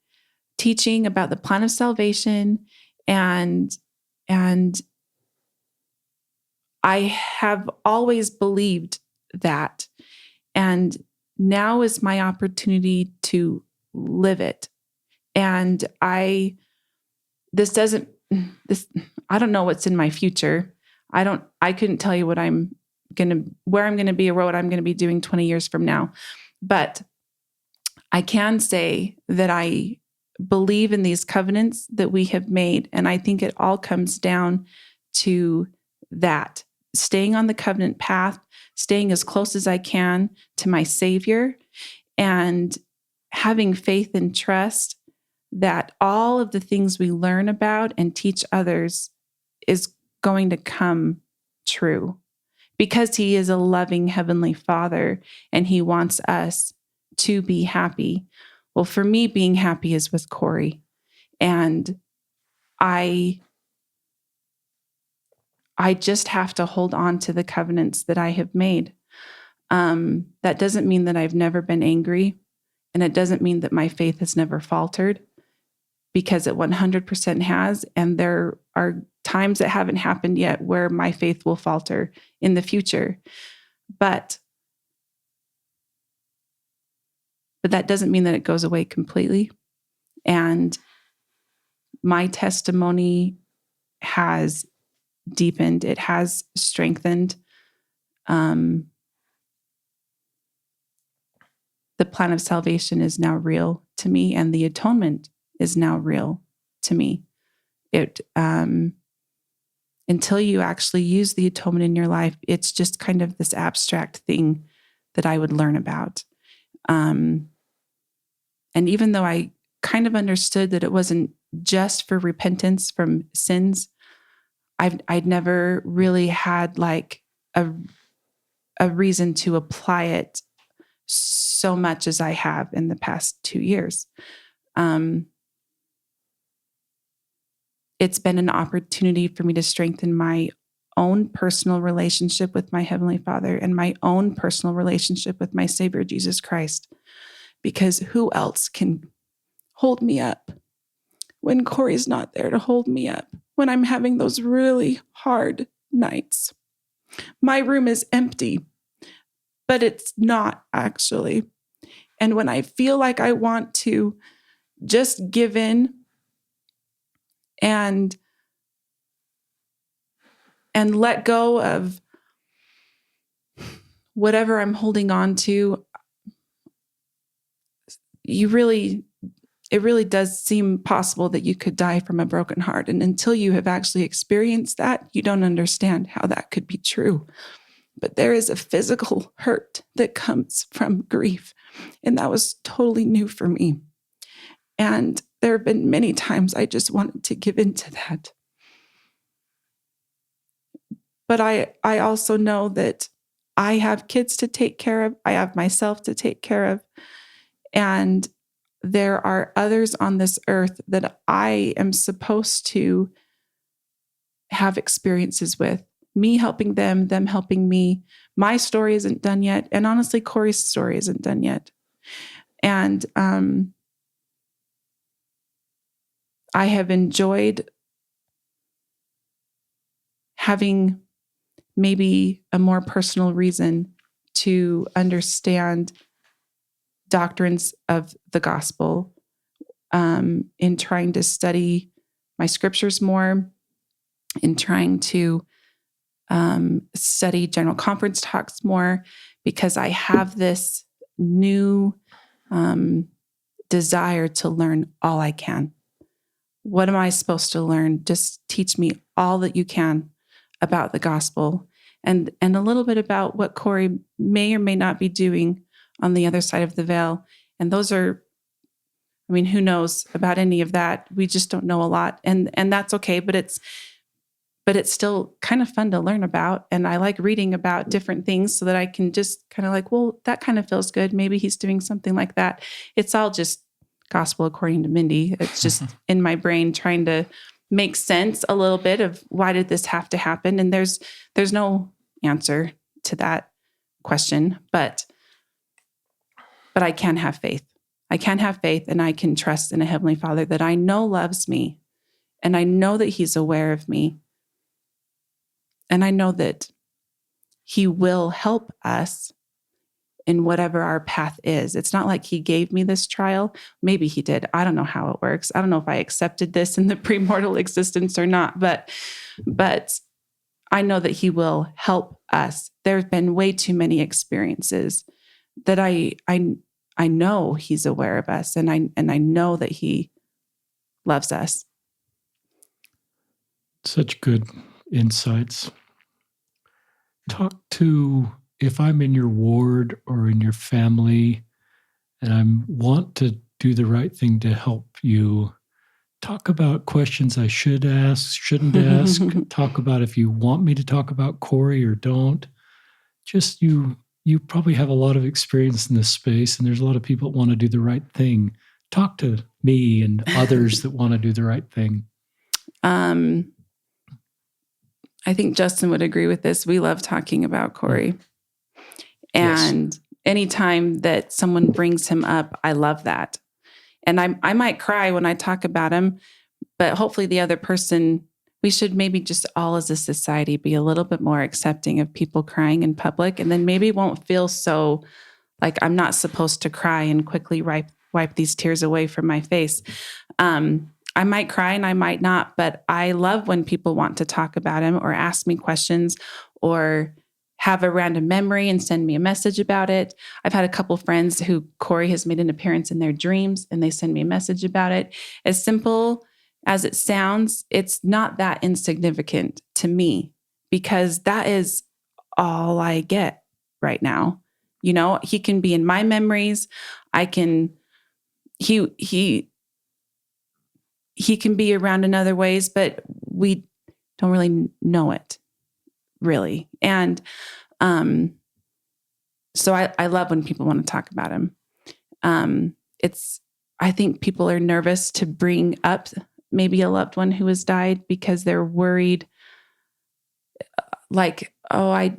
teaching about the plan of salvation, and I have always believed that. And now is my opportunity to live it. And I don't know what's in my future. I couldn't tell you where I'm going to be or what I'm going to be doing 20 years from now. But I can say that I believe in these covenants that we have made. And I think it all comes down to that, staying on the covenant path, staying as close as I can to my Savior, and having faith and trust that all of the things we learn about and teach others is going to come true, because He is a loving Heavenly Father and He wants us to be happy. Well, for me, being happy is with Corey. And I just have to hold on to the covenants that I have made. That doesn't mean that I've never been angry. And it doesn't mean that my faith has never faltered, because it 100% has. And there are times that haven't happened yet where my faith will falter in the future. But that doesn't mean that it goes away completely. And my testimony has deepened. It has strengthened. The plan of salvation is now real to me, and the atonement is now real to me. Until you actually use the atonement in your life, it's just kind of this abstract thing that I would learn about. And even though I kind of understood that it wasn't just for repentance from sins, I'd never really had like a reason to apply it so much as I have in the past 2 years. It's been an opportunity for me to strengthen my own personal relationship with my Heavenly Father and my own personal relationship with my Savior, Jesus Christ. Because who else can hold me up when Corey's not there to hold me up, when I'm having those really hard nights? My room is empty, but it's not actually. And when I feel like I want to just give in and let go of whatever I'm holding on to, you really it really does seem possible that you could die from a broken heart. And until you have actually experienced that, you don't understand how that could be true. But there is a physical hurt that comes from grief. And that was totally new for me. And there have been many times I just wanted to give into that. But I also know that I have kids to take care of. I have myself to take care of. And there are others on this earth that I am supposed to have experiences with. Me helping them helping me. My story isn't done yet. And honestly, Corey's story isn't done yet. And I have enjoyed having maybe a more personal reason to understand doctrines of the gospel, in trying to study my scriptures more, in trying to study general conference talks more, because I have this new desire to learn all I can. What am I supposed to learn? Just teach me all that you can about the gospel, and a little bit about what Corey may or may not be doing on the other side of the veil. And those are, I mean, who knows about any of that? We just don't know a lot, and that's okay. But it's still kind of fun to learn about, and I like reading about different things so that I can just kind of like, well, that kind of feels good. Maybe he's doing something like that. It's all just gospel according to Mindi. It's just in my brain trying to make sense a little bit of why did this have to happen? And there's no answer to that question, but I can have faith. I can have faith, and I can trust in a Heavenly Father that I know loves me, and I know that He's aware of me, and I know that He will help us in whatever our path is. It's not like He gave me this trial. Maybe He did. I don't know how it works. I don't know if I accepted this in the premortal existence or not, but I know that He will help us. There have been way too many experiences that I know He's aware of us, and I know that He loves us. Such good insights. Talk to, if I'm in your ward or in your family and I want to do the right thing to help you, talk about questions I should ask, shouldn't ask. Talk about if you want me to talk about Corey or don't. Just you probably have a lot of experience in this space, and there's a lot of people that want to do the right thing. Talk to me and others that want to do the right thing. I think Justin would agree with this. We love talking about Corey. And anytime that someone brings him up, I love that. And I might cry when I talk about him, but hopefully the other person, we should maybe just all as a society be a little bit more accepting of people crying in public, and then maybe it won't feel so like I'm not supposed to cry and quickly wipe these tears away from my face. I might cry and I might not, but I love when people want to talk about him or ask me questions or have a random memory and send me a message about it. I've had a couple friends who Corey has made an appearance in their dreams, and they send me a message about it. As simple as it sounds, it's not that insignificant to me, because that is all I get right now. You know, he can be in my memories. He can be around in other ways, but we don't really know it, really. And so I love when people want to talk about him. I think people are nervous to bring up maybe a loved one who has died because they're worried, like, oh, I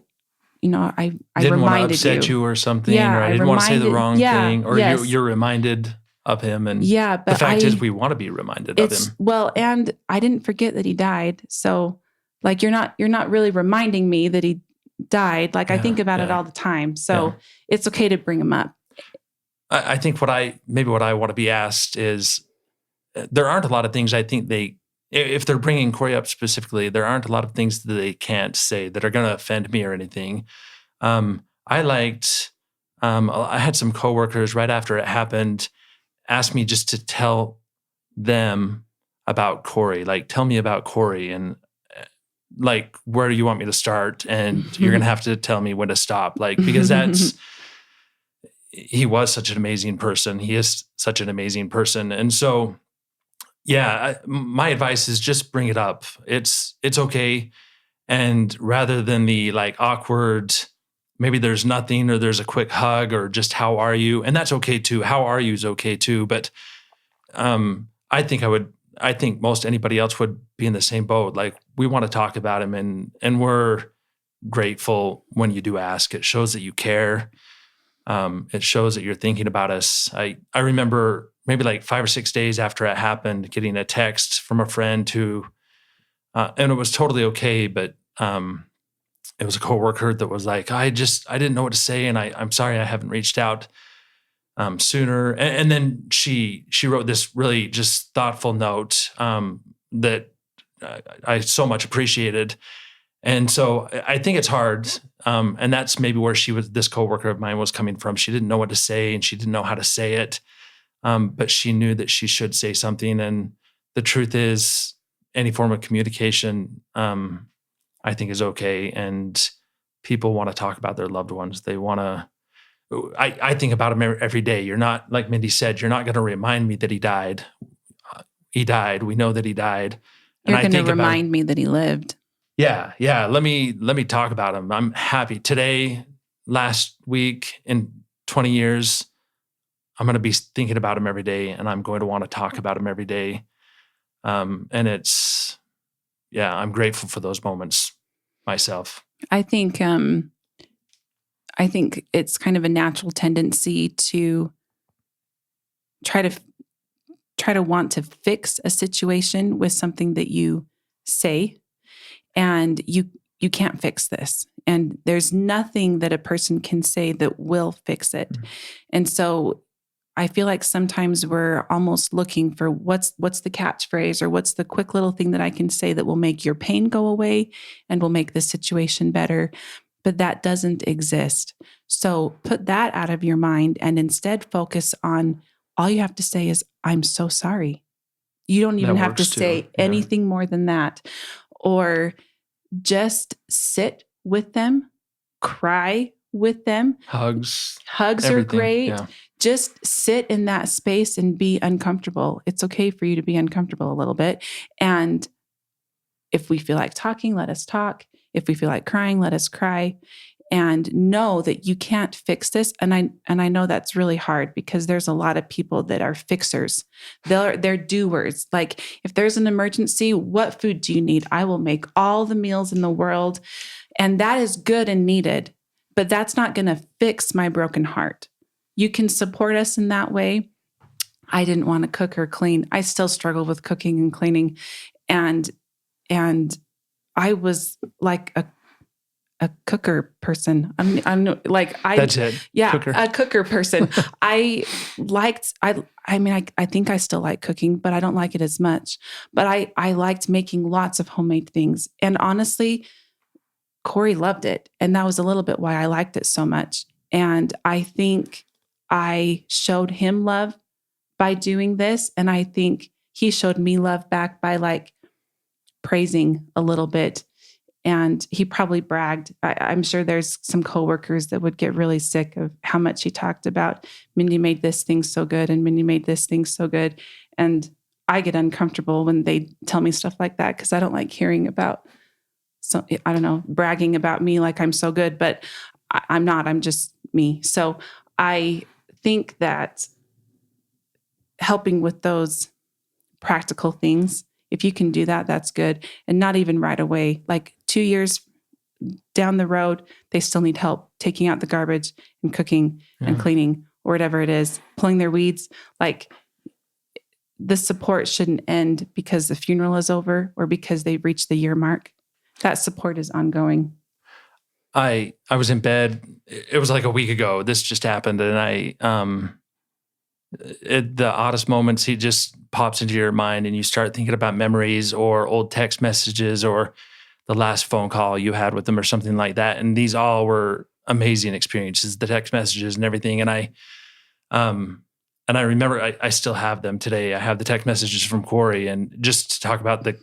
didn't reminded want to upset you or something, yeah, or I didn't want to say the wrong thing, or you're reminded of him. And but the fact is, we want to be reminded of him. Well, and I didn't forget that he died. So like, you're not really reminding me that he died. Like, I think about it all the time. So it's okay to bring him up. I think what I want to be asked is, there aren't a lot of things I think if they're bringing Corey up specifically, there aren't a lot of things that they can't say that are going to offend me or anything. I had some coworkers right after it happened asked me just to tell them about Corey. Like, tell me about Corey, and like, where do you want me to start? And you're going to have to tell me when to stop. Like, because he was such an amazing person. He is such an amazing person. And so, yeah, my advice is just bring it up. It's okay. And rather than the like awkward, maybe there's nothing, or there's a quick hug, or just how are you? And that's okay too. How are you is okay too. But I think most anybody else would be in the same boat. Like, we want to talk about him, and we're grateful when you do ask. It shows that you care. It shows that you're thinking about us. I remember maybe like 5 or 6 days after it happened, getting a text from a friend who, and it was totally okay, but it was a coworker that was like, I didn't know what to say, and I'm sorry I haven't reached out sooner. And then she wrote this really just thoughtful note that I so much appreciated. And so I think it's hard. And that's maybe where this coworker of mine was coming from. She didn't know what to say, and she didn't know how to say it. But she knew that she should say something. And the truth is, any form of communication, I think, is okay. And people want to talk about their loved ones. They want to, I think about him every day. You're not, like Mindi said, you're not going to remind me that he died. He died. We know that he died. You're going to remind me that he lived. Yeah. Yeah. Let me talk about him. I'm happy today, last week, in 20 years, I'm going to be thinking about him every day, and I'm going to want to talk about him every day. And I'm grateful for those moments myself. I think it's kind of a natural tendency to try to want to fix a situation with something that you say, and you can't fix this. And there's nothing that a person can say that will fix it. Mm-hmm. And so I feel like sometimes we're almost looking for what's the catchphrase, or what's the quick little thing that I can say that will make your pain go away and will make the situation better. But that doesn't exist. So put that out of your mind and instead focus on, all you have to say is, I'm so sorry. You don't even have to say anything more than that. Or just sit with them, cry with them. Hugs are great. Yeah. Just sit in that space and be uncomfortable. It's okay for you to be uncomfortable a little bit. And if we feel like talking, let us talk. If we feel like crying, let us cry. And know that you can't fix this. And I know that's really hard, because there's a lot of people that are fixers. They're doers. Like, if there's an emergency, what food do you need? I will make all the meals in the world. And that is good and needed, but that's not going to fix my broken heart. You can support us in that way. I didn't want to cook or clean. I still struggle with cooking and cleaning. And I was like a cooker person. I'm like, that's it. Yeah, cooker. A cooker person. I think I still like cooking, but I don't like it as much. But I liked making lots of homemade things. And honestly, Corey loved it. And that was a little bit why I liked it so much. And I think I showed him love by doing this. And I think he showed me love back by like praising a little bit. And he probably bragged. I'm sure there's some coworkers that would get really sick of how much he talked about, Mindi made this thing so good, and Mindi made this thing so good. And I get uncomfortable when they tell me stuff like that, because I don't like hearing about, bragging about me like I'm so good, but I'm not. I'm just me. So I think that helping with those practical things, if you can do that, that's good. And not even right away, like 2 years down the road, they still need help taking out the garbage and cooking and cleaning, or whatever it is, pulling their weeds. Like, the support shouldn't end because the funeral is over or because they've reached the year mark. That support is ongoing. I was in bed. It was like a week ago. This just happened. And the oddest moments, he just pops into your mind, and you start thinking about memories or old text messages or the last phone call you had with them or something like that. And these all were amazing experiences, the text messages and everything. And And I remember I still have them today. I have the text messages from Corey, and just to talk about the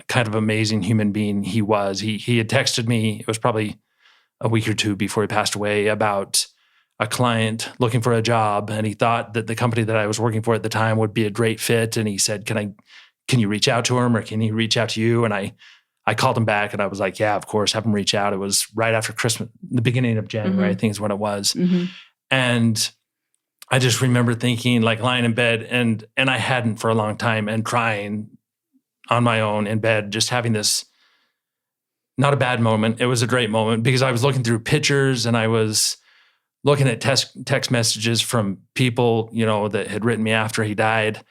kind of amazing human being he was. He had texted me, it was probably a week or two before he passed away, about a client looking for a job. And he thought that the company that I was working for at the time would be a great fit. And he said, can you reach out to him, or can he reach out to you? And I called him back and I was like, yeah, of course, have him reach out. It was right after Christmas, the beginning of January, I think is when it was. And I just remember thinking, like, lying in bed, and I hadn't for a long time, and crying on my own in bed, just having this, not a bad moment. It was a great moment, because I was looking through pictures and I was looking at text messages from people, that had written me after he died,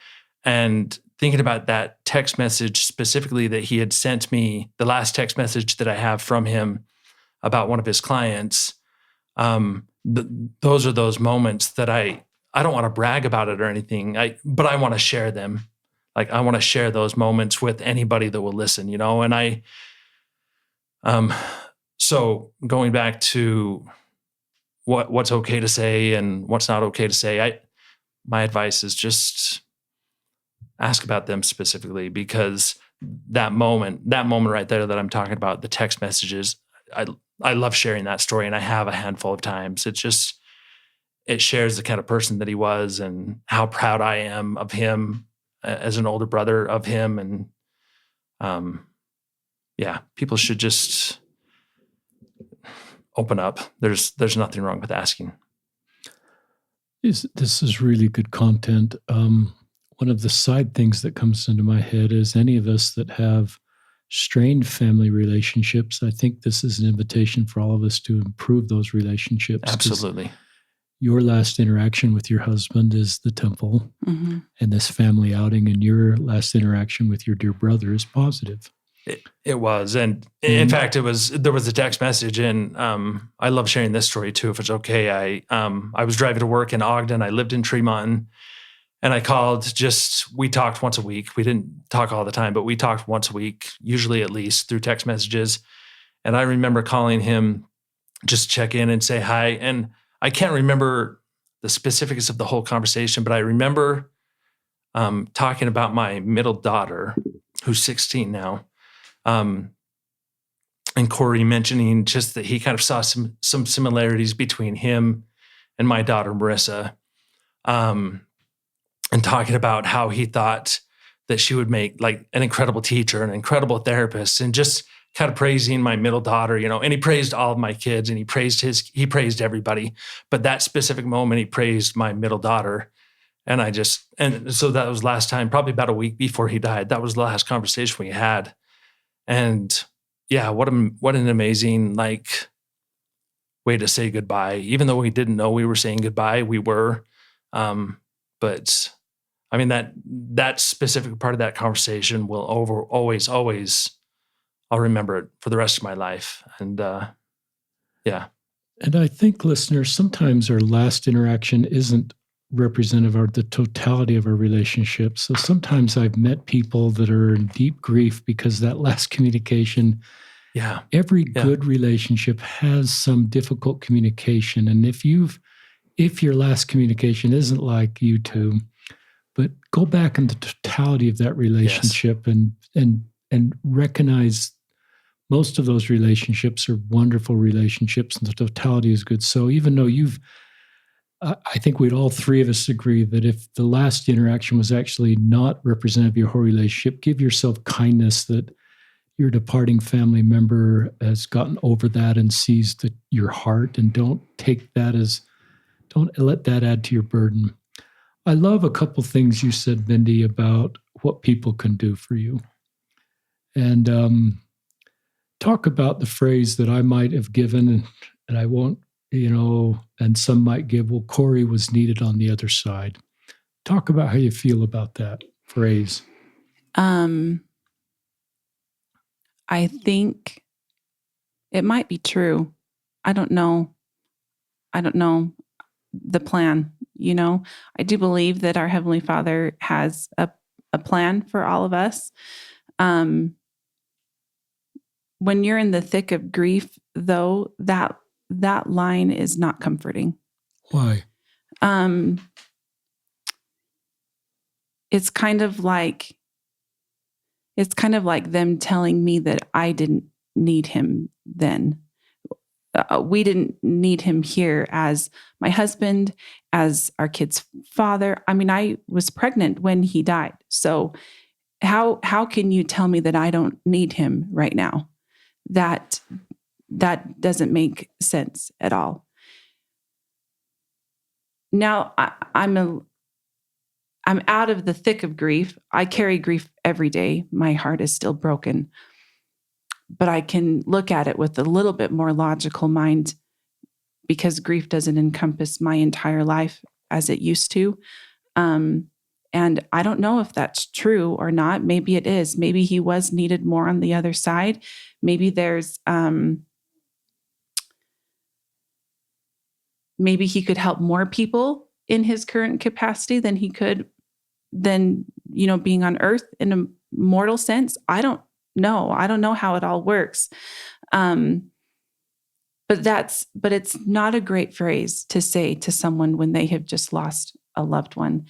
and thinking about that text message specifically that he had sent me, the last text message that I have from him about one of his clients. Those are those moments that I don't want to brag about it or anything, but I want to share them. Like, I want to share those moments with anybody that will listen, and so going back to what's okay to say and what's not okay to say, my advice is just ask about them specifically, because that moment right there that I'm talking about, the text messages, I love sharing that story, and I have a handful of times. It shares the kind of person that he was, and how proud I am of him as an older brother of him. And people should just open up. There's nothing wrong with asking. This is really good content. One of the side things that comes into my head is any of us that have strained family relationships, I think this is an invitation for all of us to improve those relationships. Absolutely. Your last interaction with your husband is the temple, and this family outing, and your last interaction with your dear brother is positive. It was. And in fact, there was a text message, and I love sharing this story too, if it's okay. I was driving to work in Ogden. I lived in Tremont, and I called, we talked once a week. We didn't talk all the time, but we talked once a week, usually at least through text messages. And I remember calling him just to check in and say hi. And I can't remember the specifics of the whole conversation, but I remember talking about my middle daughter, who's 16 now. And Corey mentioning just that he kind of saw some similarities between him and my daughter, Marissa, and talking about how he thought that she would make like an incredible teacher, an incredible therapist, and just kind of praising my middle daughter, and he praised all of my kids, and he praised everybody. But that specific moment, he praised my middle daughter. And so that was last time, probably about a week before he died. That was the last conversation we had. And yeah, what an amazing way to say goodbye. Even though we didn't know we were saying goodbye, we were. But I mean, that specific part of that conversation will always, I'll remember it for the rest of my life. And yeah. And I think, listeners, sometimes our last interaction isn't representative of the totality of our relationship. So sometimes I've met people that are in deep grief because that last communication, every good relationship has some difficult communication. And if your last communication isn't like you two, but go back in the totality of that relationship and recognize most of those relationships are wonderful relationships, and the totality is good. So even though I think we'd all three of us agree that if the last interaction was actually not representative of your whole relationship, give yourself kindness that your departing family member has gotten over that and sees your heart, and don't let that add to your burden. I love a couple things you said, Mindi, about what people can do for you. And talk about the phrase that I might have given, and I won't, and some might give, well, Corey was needed on the other side. Talk about how you feel about that phrase. I think it might be true. I don't know the plan. I do believe that our Heavenly Father has a plan for all of us. When you're in the thick of grief, though, that line is not comforting. Why? it's kind of like them telling me that I didn't need him then. We didn't need him here as my husband, as our kid's father. I mean, I was pregnant when he died. So how can you tell me that I don't need him right now? That doesn't make sense at all. Now I'm out of the thick of grief. I carry grief every day. My heart is still broken. But I can look at it with a little bit more logical mind, because grief doesn't encompass my entire life as it used to. And I don't know if that's true or not. Maybe it is. Maybe he was needed more on the other side. Maybe there's, maybe he could help more people in his current capacity than he could, being on earth in a mortal sense. I don't know. I don't know how it all works. But it's not a great phrase to say to someone when they have just lost a loved one.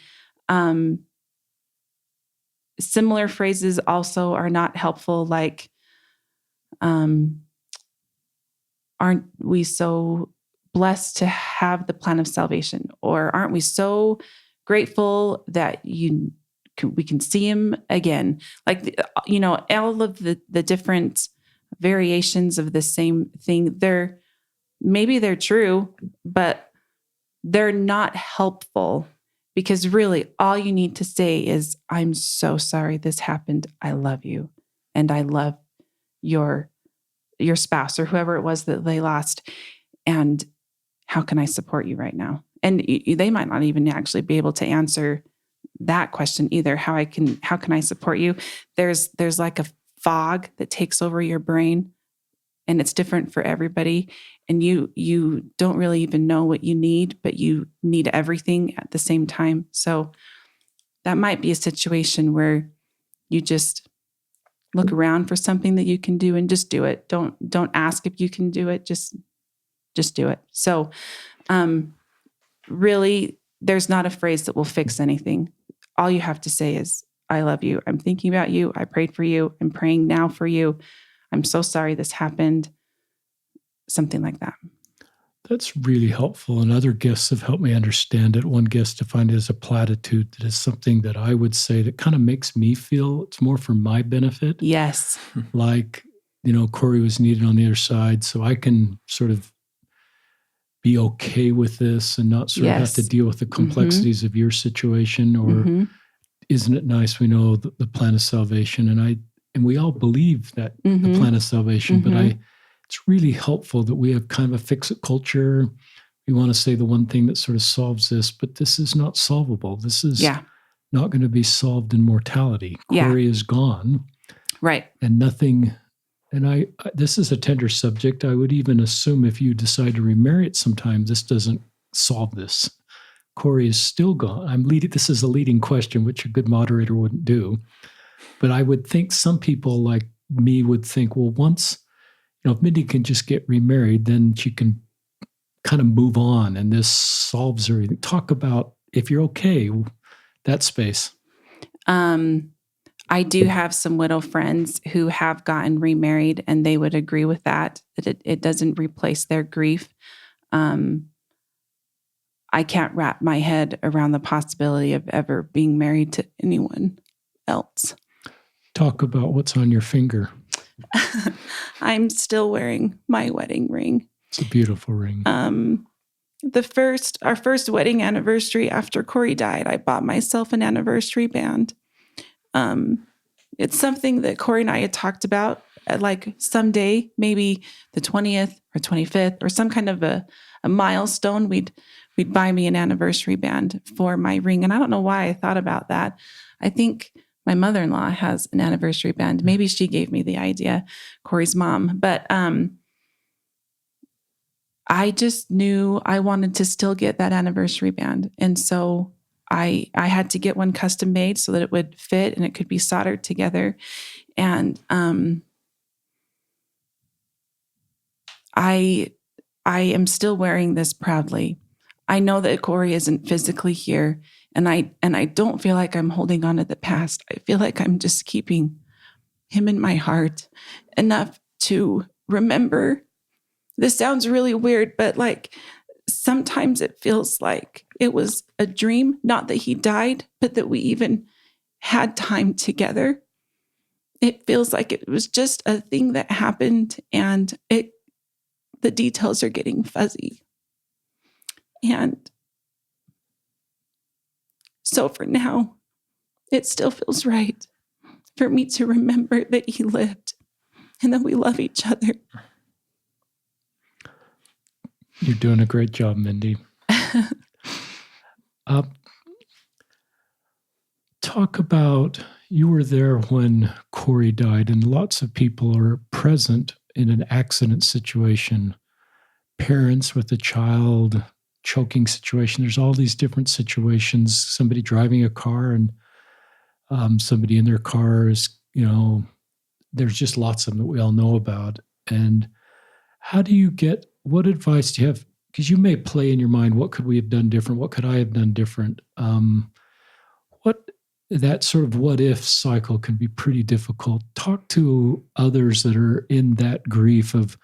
Similar phrases also are not helpful, like, aren't we so blessed to have the plan of salvation? Or aren't we so grateful that we can see him again? Like, all of the different variations of the same thing, maybe they're true, but they're not helpful, because really all you need to say is, I'm so sorry this happened. I love you. And I love your spouse or whoever it was that they lost. And how can I support you right now? And they might not even actually be able to answer that question either. How can I support you? There's like a fog that takes over your brain, and it's different for everybody. And you don't really even know what you need, but you need everything at the same time. So that might be a situation where you just look around for something that you can do and just do it. Don't ask if you can do it. Just do it. So, really, there's not a phrase that will fix anything. All you have to say is, I love you. I'm thinking about you. I prayed for you. I'm praying now for you. I'm so sorry this happened. Something like that. That's really helpful. And other guests have helped me understand it. One guest defined it as a platitude that is something that I would say that kind of makes me feel it's more for my benefit. Yes. Like, Corey was needed on the other side, so I can sort of be okay with this and not sort of have to deal with the complexities of your situation. Or isn't it nice we know the plan of salvation? And we all believe that the plan of salvation, but it's really helpful that we have kind of a fix-it culture. We want to say the one thing that sort of solves this, but this is not solvable. This is not going to be solved in mortality. Corey is gone. Right. And nothing, and this is a tender subject. I would even assume if you decide to remarry at some time, this doesn't solve this. Corey is still gone. This is a leading question, which a good moderator wouldn't do. But I would think some people like me would think, well, once, if Mindi can just get remarried, then she can kind of move on and this solves everything. Talk about, if you're okay, that space. I do have some widow friends who have gotten remarried, and they would agree with that it doesn't replace their grief. I can't wrap my head around the possibility of ever being married to anyone else. Talk about what's on your finger. I'm still wearing my wedding ring. It's a beautiful ring. Our first wedding anniversary after Corey died, I bought myself an anniversary band. It's something that Corey and I had talked about at like someday, maybe the 20th or 25th or some kind of a milestone. We'd buy me an anniversary band for my ring. And I don't know why I thought about that. I think my mother-in-law has an anniversary band. Maybe she gave me the idea, Corey's mom. But I just knew I wanted to still get that anniversary band. And so I had to get one custom made so that it would fit and it could be soldered together. And I am still wearing this proudly. I know that Corey isn't physically here, And I don't feel like I'm holding on to the past. I feel like I'm just keeping him in my heart enough to remember. This sounds really weird, but like sometimes it feels like it was a dream, not that he died, but that we even had time together. It feels like it was just a thing that happened, and the details are getting fuzzy. And so for now, it still feels right for me to remember that he lived and that we love each other. You're doing a great job, Mindi. Talk about, you were there when Corey died, and lots of people are present in an accident situation. Parents with a child, choking situation. There's all these different situations. Somebody driving a car and somebody in their car is, there's just lots of them that we all know about. And what advice do you have? Because you may play in your mind, what could we have done different? What could I have done different? That sort of what if cycle can be pretty difficult. Talk to others that are in that grief of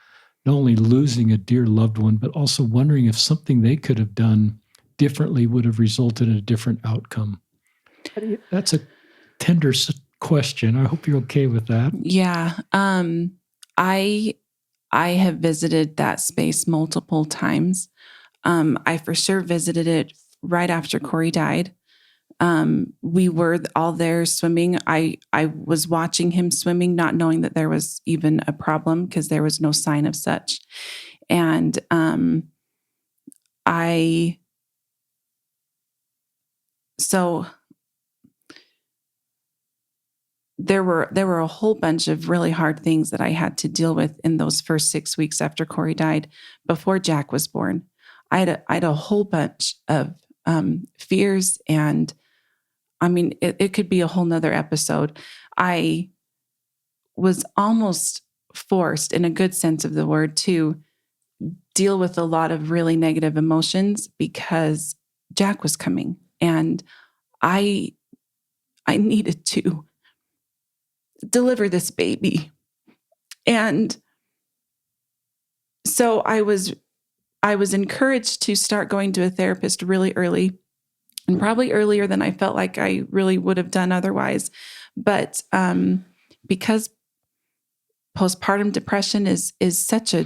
not only losing a dear loved one, but also wondering if something they could have done differently would have resulted in a different outcome. That's a tender question. I hope you're okay with that. Yeah. I have visited that space multiple times. I for sure visited it right after Corey died. We were all there swimming. I was watching him swimming, not knowing that there was even a problem because there was no sign of such. And so there were a whole bunch of really hard things that I had to deal with in those first 6 weeks after Corey died, before Jack was born. I had a whole bunch of fears, and I mean, it could be a whole nother episode. I was almost forced, in a good sense of the word, to deal with a lot of really negative emotions because Jack was coming, and I needed to deliver this baby. And so I was encouraged to start going to a therapist really early, and probably earlier than I felt like I really would have done otherwise. But because postpartum depression is such a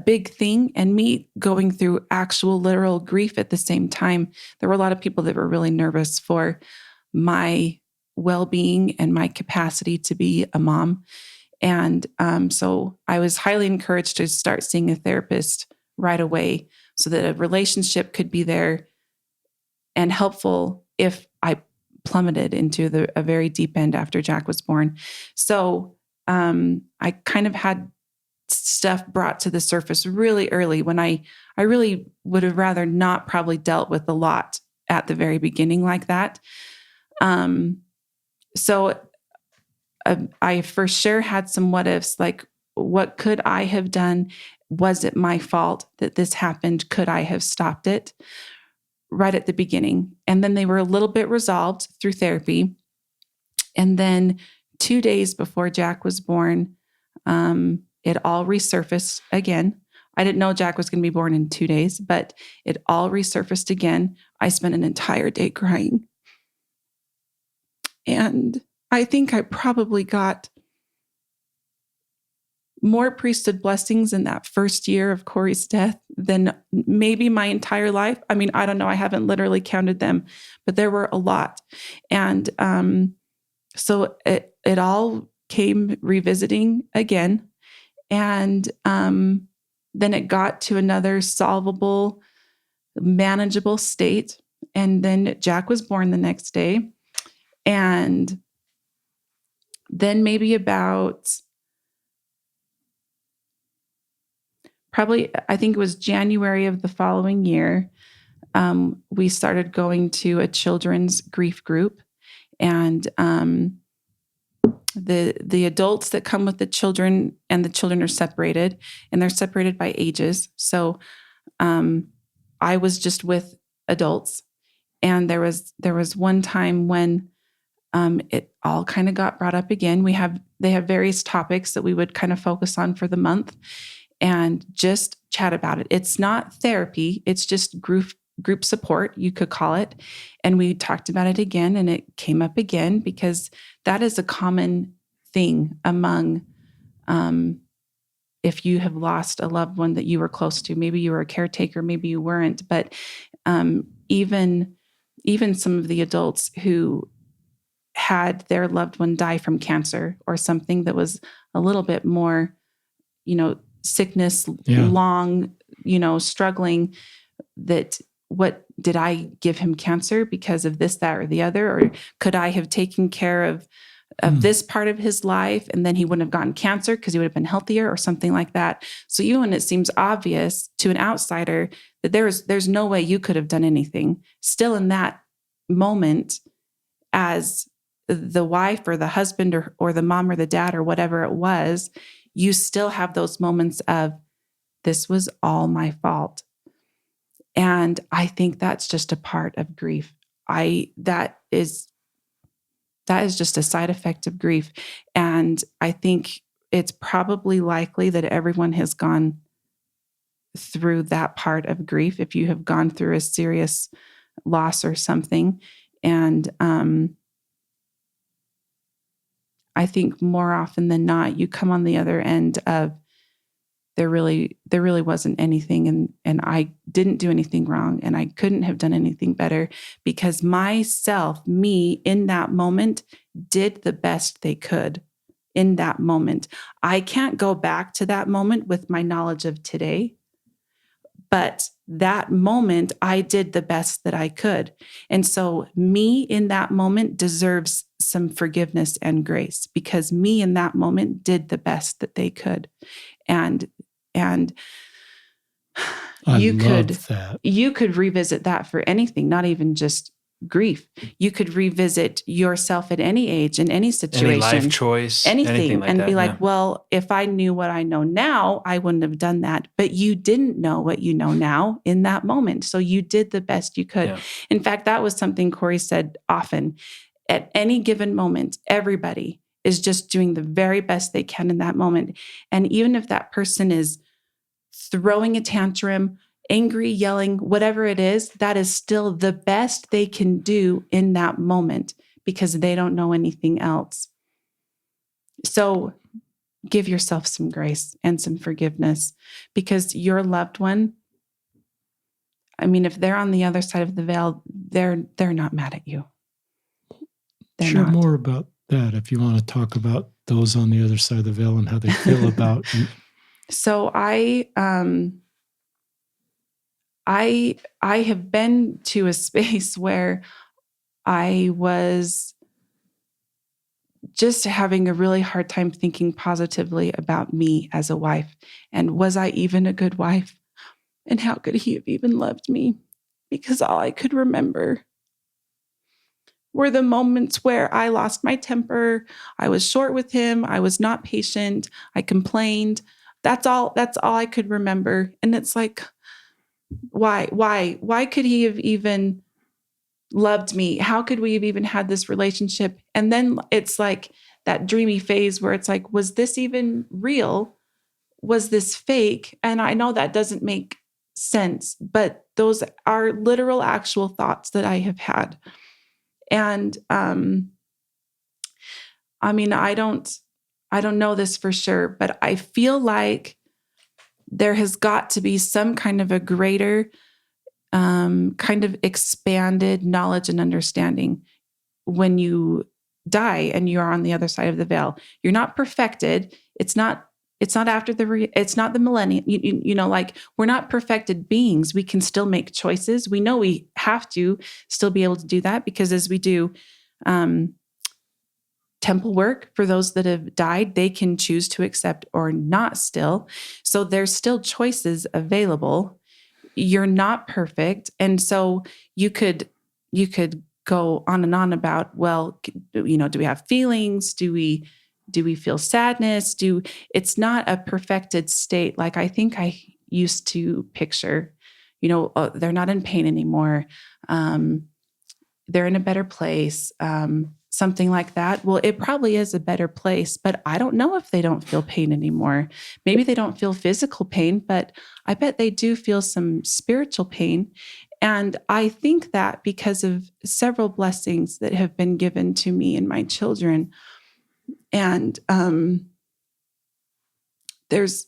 big thing, and me going through actual literal grief at the same time, there were a lot of people that were really nervous for my well-being and my capacity to be a mom. And so I was highly encouraged to start seeing a therapist right away so that a relationship could be there and helpful if I plummeted into a very deep end after Jack was born. So I kind of had stuff brought to the surface really early when I really would have rather not probably dealt with a lot at the very beginning like that. So I for sure had some what ifs, like, what could I have done? Was it my fault that this happened? Could I have stopped it right at the beginning? And then they were a little bit resolved through therapy. And then 2 days before Jack was born, it all resurfaced again. I didn't know Jack was going to be born in 2 days, but it all resurfaced again. I spent an entire day crying. And I think I probably got more priesthood blessings in that first year of Corey's death than maybe my entire life. I mean, I don't know. I haven't literally counted them, but there were a lot. And so it all came revisiting again. And then it got to another solvable, manageable state. And then Jack was born the next day. And then maybe about I think it was January of the following year, we started going to a children's grief group. And the adults that come with the children, and the children are separated, and they're separated by ages. So I was just with adults, And there was one time when it all kind of got brought up again. They have various topics that we would kind of focus on for the month and just chat about it. It's not therapy. It's just group support, you could call it. And we talked about it again, and it came up again because that is a common thing among, if you have lost a loved one that you were close to. Maybe you were a caretaker, maybe you weren't, but even some of the adults who had their loved one die from cancer or something that was a little bit more, sickness, long, struggling, that what did I give him cancer because of this, that, or the other? Or could I have taken care of this part of his life and then he wouldn't have gotten cancer because he would have been healthier or something like that? So even when it seems obvious to an outsider that there's no way you could have done anything, still in that moment, as the wife or the husband or the mom or the dad or whatever it was, you still have those moments of, this was all my fault. And I think that's just a part of grief. That is just a side effect of grief. And I think it's probably likely that everyone has gone through that part of grief if you have gone through a serious loss or something. And I think more often than not, you come on the other end of, there really wasn't anything, and I didn't do anything wrong, and I couldn't have done anything better because me in that moment did the best they could in that moment. I can't go back to that moment with my knowledge of today, but that moment I did the best that I could. And so me in that moment deserves some forgiveness and grace because me in that moment did the best that they could. And you could revisit that for anything, not even just grief. You could revisit yourself at any age, in any situation, any life choice, anything like and that, be like, well, if I knew what I know now, I wouldn't have done that. But you didn't know what you know now in that moment. So you did the best you could. Yeah. In fact, that was something Corey said often. At any given moment, everybody is just doing the very best they can in that moment. And even if that person is throwing a tantrum, angry, yelling, whatever it is, that is still the best they can do in that moment because they don't know anything else. So give yourself some grace and some forgiveness because your loved one, I mean, if they're on the other side of the veil, they're not mad at you. Share more about that if you want to talk about those on the other side of the veil and how they feel about you. So I have been to a space where I was just having a really hard time thinking positively about me as a wife. And was I even a good wife? And how could he have even loved me? Because all I could remember were the moments where I lost my temper. I was short with him. I was not patient. I complained. That's all I could remember. And it's like, why could he have even loved me? How could we have even had this relationship? And then it's like that dreamy phase where it's like, was this even real? Was this fake? And I know that doesn't make sense, but those are literal, actual thoughts that I have had. And I mean, I don't know this for sure, but I feel like there has got to be some kind of a greater kind of expanded knowledge and understanding when you die and you are on the other side of the veil. You're not perfected. It's not after it's not the millennium. You know, like we're not perfected beings. We can still make choices. We know we have to still be able to do that because as we do temple work for those that have died, they can choose to accept or not still. So there's still choices available. You're not perfect. And so you could go on and on about, well, you know, do we have feelings? Do we feel sadness? It's not a perfected state. Like I think I used to picture, you know, they're not in pain anymore. they're in a better place, something like that. Well, it probably is a better place, but I don't know if they don't feel pain anymore. Maybe they don't feel physical pain, but I bet they do feel some spiritual pain. And I think that because of several blessings that have been given to me and my children. And there's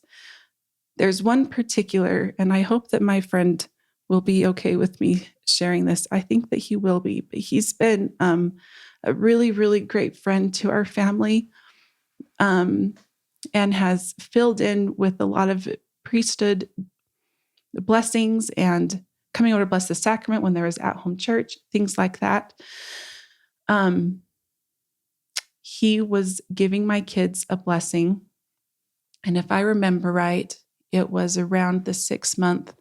one particular, and I hope that my friend will be okay with me sharing this. I think that he will be, but he's been a really, really great friend to our family, and has filled in with a lot of priesthood blessings and coming over to bless the sacrament when there was at-home church, things like that. He was giving my kids a blessing. And if I remember right, it was around the 6-month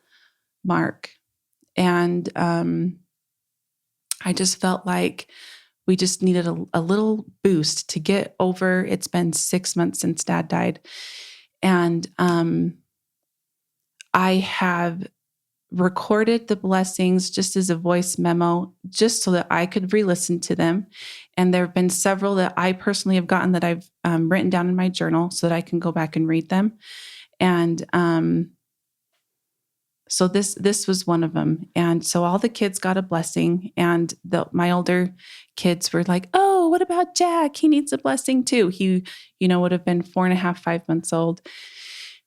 mark. And I just felt like we just needed a little boost to get over. It's been 6 months since Dad died. And I have recorded the blessings just as a voice memo, just so that I could re-listen to them. And there have been several that I personally have gotten that I've written down in my journal so that I can go back and read them. And so this was one of them. And so all the kids got a blessing, and my older kids were like, "Oh, what about Jack? He needs a blessing too." He, would have been 4.5, 5 months old.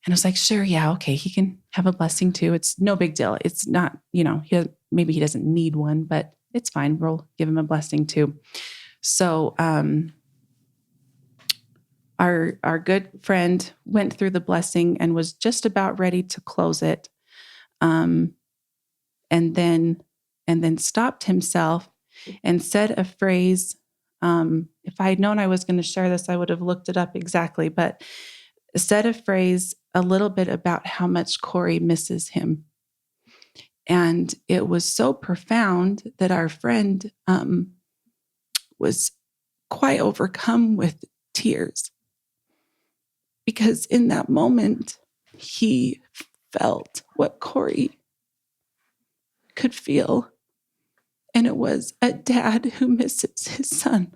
And I was like, "Sure, yeah, okay, he can have a blessing too. It's no big deal. It's not, maybe he doesn't need one, but it's fine. We'll give him a blessing too." So our good friend went through the blessing and was just about ready to close it. And then stopped himself and said a phrase. If I had known I was going to share this, I would have looked it up exactly, but said a phrase a little bit about how much Corey misses him. And it was so profound that our friend was quite overcome with tears, because in that moment, he felt what Corey could feel. And it was a dad who misses his son.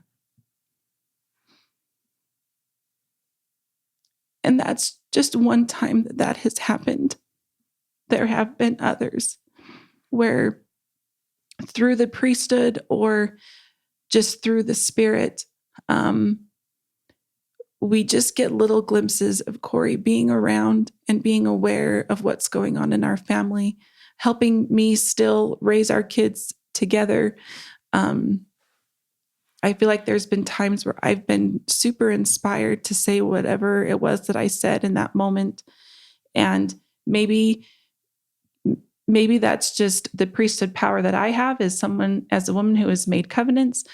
And that's just one time that has happened. There have been others where through the priesthood or just through the spirit, we just get little glimpses of Corey being around and being aware of what's going on in our family, helping me still raise our kids together. I feel like there's been times where I've been super inspired to say whatever it was that I said in that moment. And maybe that's just the priesthood power that I have as a woman who has made covenants.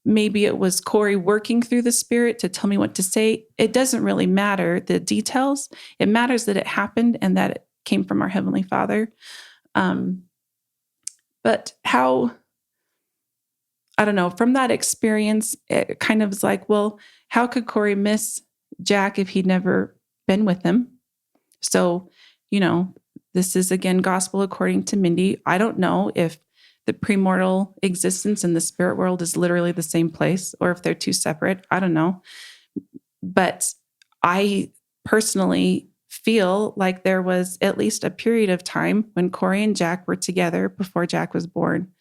Maybe it was Corey working through the spirit to tell me what to say. It doesn't really matter the details. It matters that it happened and that it came from our Heavenly Father. But I don't know, from that experience, it kind of was like, well, how could Corey miss Jack if he'd never been with him? So, this is again, gospel according to Mindi. I don't know if the premortal existence and the spirit world is literally the same place or if they're two separate. I don't know. But I personally feel like there was at least a period of time when Corey and Jack were together before Jack was born.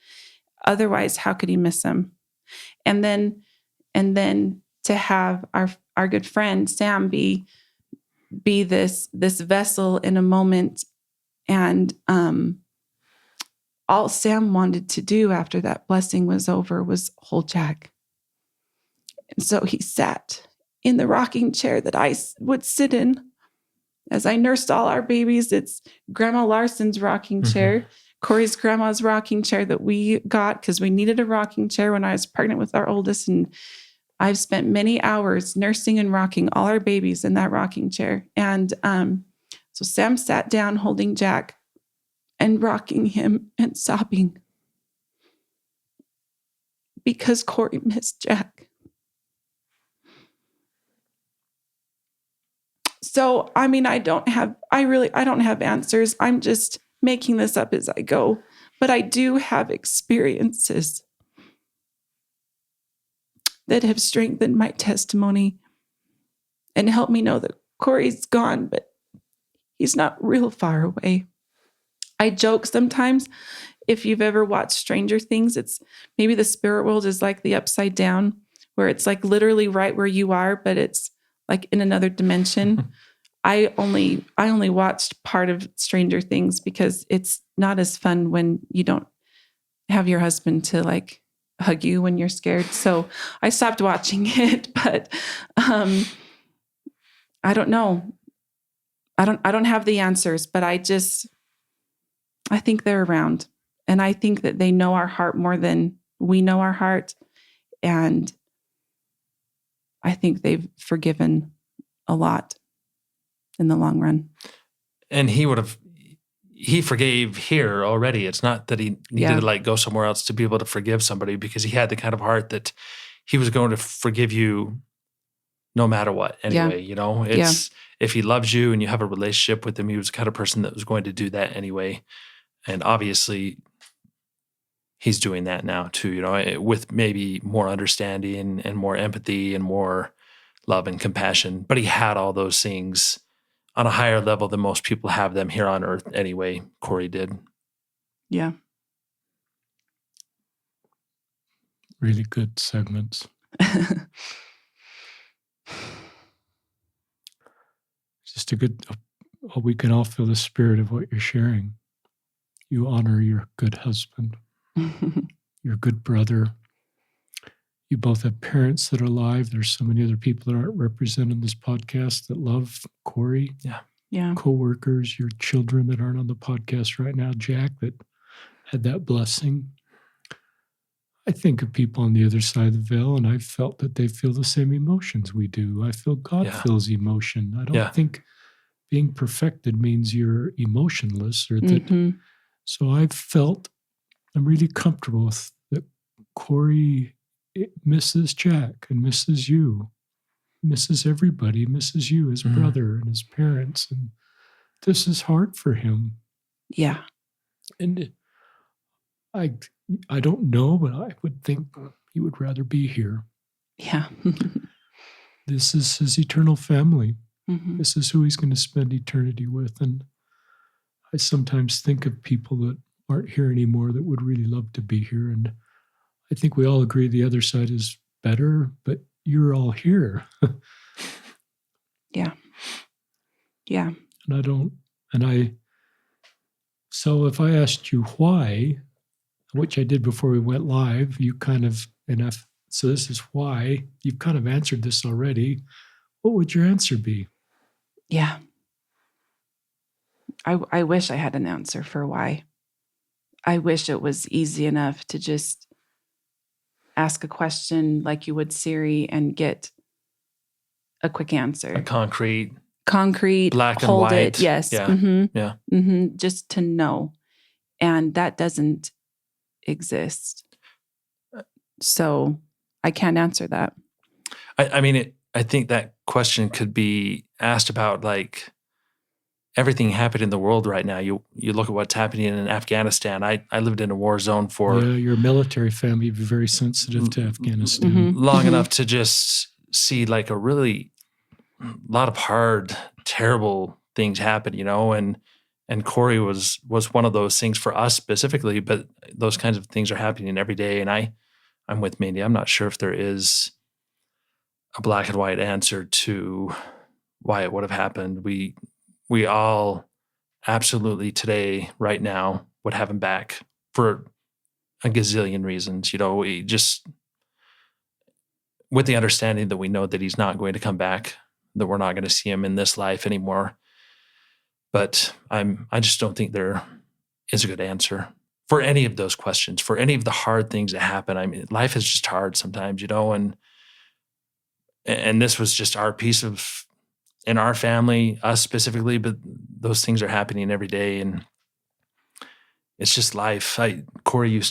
Otherwise, how could he miss him? And then to have our good friend Sam be this vessel in a moment, and all Sam wanted to do after that blessing was over was hold Jack. And so he sat in the rocking chair that I would sit in as I nursed all our babies. It's Grandma Larson's rocking chair. Corey's grandma's rocking chair that we got because we needed a rocking chair when I was pregnant with our oldest. And I've spent many hours nursing and rocking all our babies in that rocking chair. And so Sam sat down holding Jack and rocking him and sobbing because Corey missed Jack. So, I mean, I don't have answers. I'm just making this up as I go, but I do have experiences that have strengthened my testimony and helped me know that Corey's gone, but he's not real far away. I joke sometimes, if you've ever watched Stranger Things, it's maybe the spirit world is like the upside down, where it's like literally right where you are, but it's like in another dimension. I only watched part of Stranger Things because it's not as fun when you don't have your husband to like hug you when you're scared. So I stopped watching it, but I don't know. I don't have the answers, but I think they're around. And I think that they know our heart more than we know our heart. And I think they've forgiven a lot in the long run. And he forgave here already. It's not that he needed to like go somewhere else to be able to forgive somebody, because he had the kind of heart that he was going to forgive you no matter what. Anyway, you know, it's if he loves you and you have a relationship with him, he was the kind of person that was going to do that anyway. And obviously he's doing that now too, you know, with maybe more understanding and more empathy and more love and compassion. But he had all those things on a higher level than most people have them here on earth anyway. Corey did. Yeah. Really good segments. Just a good, we can all feel the spirit of what you're sharing. You honor your good husband, your good brother. You both have parents that are alive. There's so many other people that aren't represented in this podcast that love Corey. Yeah. Co-workers, your children that aren't on the podcast right now, Jack, that had that blessing. I think of people on the other side of the veil, and I felt that they feel the same emotions we do. I feel God feels emotion. I don't think being perfected means you're emotionless or that. So I've felt I'm really comfortable with that Corey misses Jack and misses you, misses everybody, misses you, his brother and his parents. And this is hard for him. Yeah. And I don't know, but I would think he would rather be here. Yeah. This is his eternal family. This is who he's going to spend eternity with. And I sometimes think of people that aren't here anymore that would really love to be here. And I think we all agree the other side is better, but you're all here. Yeah. So if I asked you why, which I did before we went live, you kind of, so this is why, you've kind of answered this already. What would your answer be? Yeah. I wish I had an answer for why. I wish it was easy enough to just ask a question like you would Siri and get a quick answer. A concrete, black and hold white. It. Yes. Yeah. Just to know. And that doesn't exist. So I can't answer that. I think that question could be asked about like everything happening in the world right now. You look at what's happening in Afghanistan. I lived in a war zone for your military family would be very sensitive to Afghanistan. Long enough to just see like a really lot of hard, terrible things happen, you know, and Corey was one of those things for us specifically, but those kinds of things are happening every day. And I'm with Mindi. I'm not sure if there is a black and white answer to why it would have happened. We all absolutely today, right now, would have him back for a gazillion reasons. You know, we just, with the understanding that we know that he's not going to come back, that we're not going to see him in this life anymore. But I just don't think there is a good answer for any of those questions, for any of the hard things that happen. I mean, life is just hard sometimes, you know, and this was just our piece of, in our family, us specifically, but those things are happening every day. And it's just life. Corey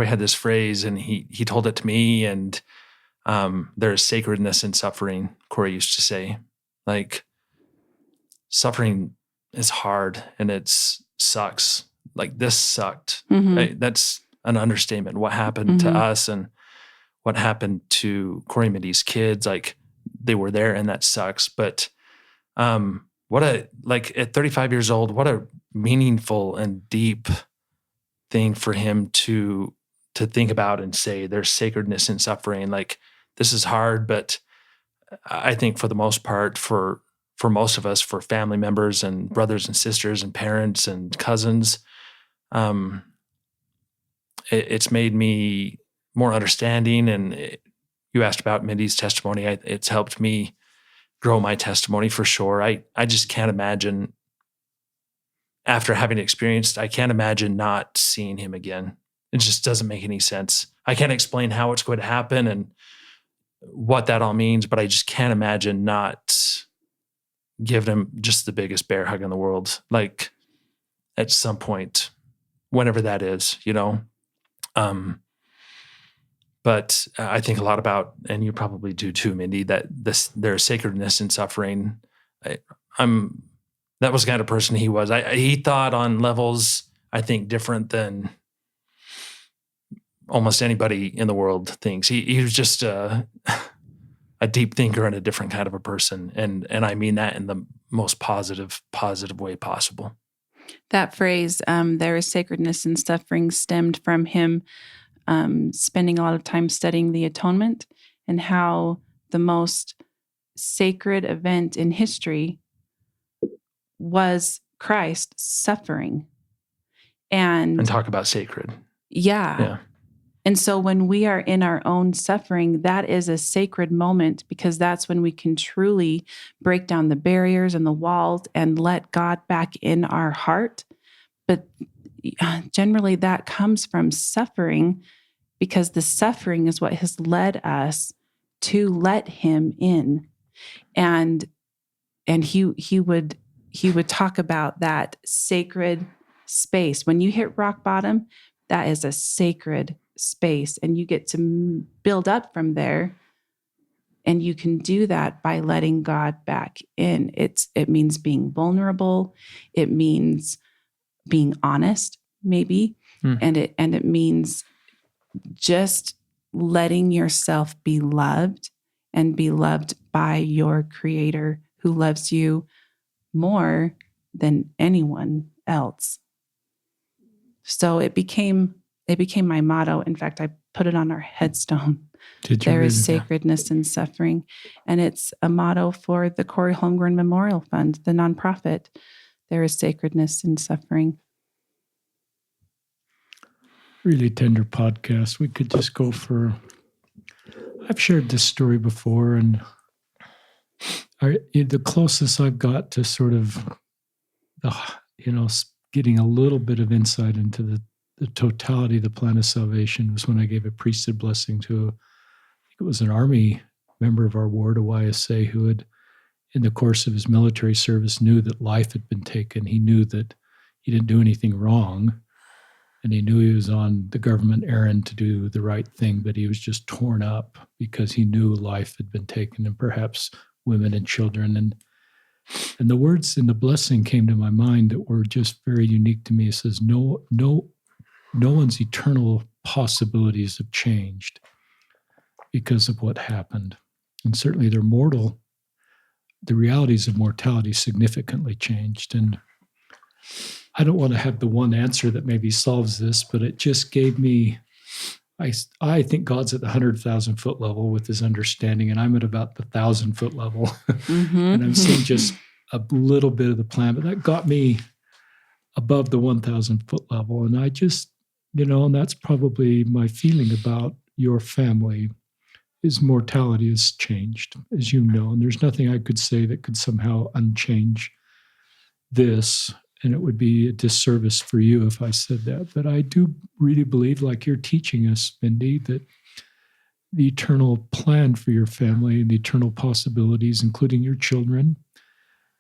had this phrase and he told it to me, and there's sacredness in suffering. Corey used to say, like, suffering is hard and it sucks. Like, this sucked. Right? That's an understatement. What happened to us and what happened to Corey and Mindy's kids. Like, they were there, and that sucks. But at 35 years old, what a meaningful and deep thing for him to think about and say there's sacredness in suffering. Like, this is hard, but I think for the most part, for most of us, for family members and brothers and sisters and parents and cousins, it's made me more understanding. And you asked about Mindy's testimony. It's helped me grow my testimony for sure. I just can't imagine, after having experienced, I can't imagine not seeing him again. It just doesn't make any sense. I can't explain how it's going to happen and what that all means, but I just can't imagine not giving him just the biggest bear hug in the world, like, at some point, whenever that is, But I think a lot about, and you probably do too, Mindy, that there's sacredness in suffering. That was the kind of person he was. He thought on levels, I think, different than almost anybody in the world thinks. He was just a deep thinker and a different kind of a person. And I mean that in the most positive way possible. That phrase, there is sacredness in suffering, stemmed from him spending a lot of time studying the atonement and how the most sacred event in history was Christ suffering. And talk about sacred. Yeah. And so when we are in our own suffering, that is a sacred moment, because that's when we can truly break down the barriers and the walls and let God back in our heart. But generally that comes from suffering, because the suffering is what has led us to let him in. And he would talk about that sacred space. When you hit rock bottom, that is a sacred space, and you get to build up from there. And you can do that by letting God back in. It means being vulnerable. It means being honest, maybe. And it means just letting yourself be loved, and be loved by your Creator, who loves you more than anyone else. So it became my motto. In fact, I put it on our headstone. There is sacredness in suffering. And it's a motto for the Corey Holmgren Memorial Fund, the nonprofit. There is sacredness in suffering. Really tender podcast. We could just go for, I've shared this story before, and the closest I've got to sort of getting a little bit of insight into the totality of the plan of salvation was when I gave a priesthood blessing to, I think it was an Army member of our ward, a YSA, who had, in the course of his military service, knew that life had been taken. He knew that he didn't do anything wrong, and he knew he was on the government errand to do the right thing, but he was just torn up because he knew life had been taken, and perhaps women and children. And the words in the blessing came to my mind that were just very unique to me. It says, no one's eternal possibilities have changed because of what happened. And certainly their mortal, the realities of mortality significantly changed. And I don't want to have the one answer that maybe solves this, but it just gave me, I think God's at the 100,000 foot level with his understanding, and I'm at about the 1,000 foot level. And I'm seeing just a little bit of the plan, but that got me above the 1,000 foot level. And I just, and that's probably my feeling about your family, is mortality has changed, as you know, and there's nothing I could say that could somehow unchange this. And it would be a disservice for you if I said that. But I do really believe, like you're teaching us, Mindy, that the eternal plan for your family and the eternal possibilities, including your children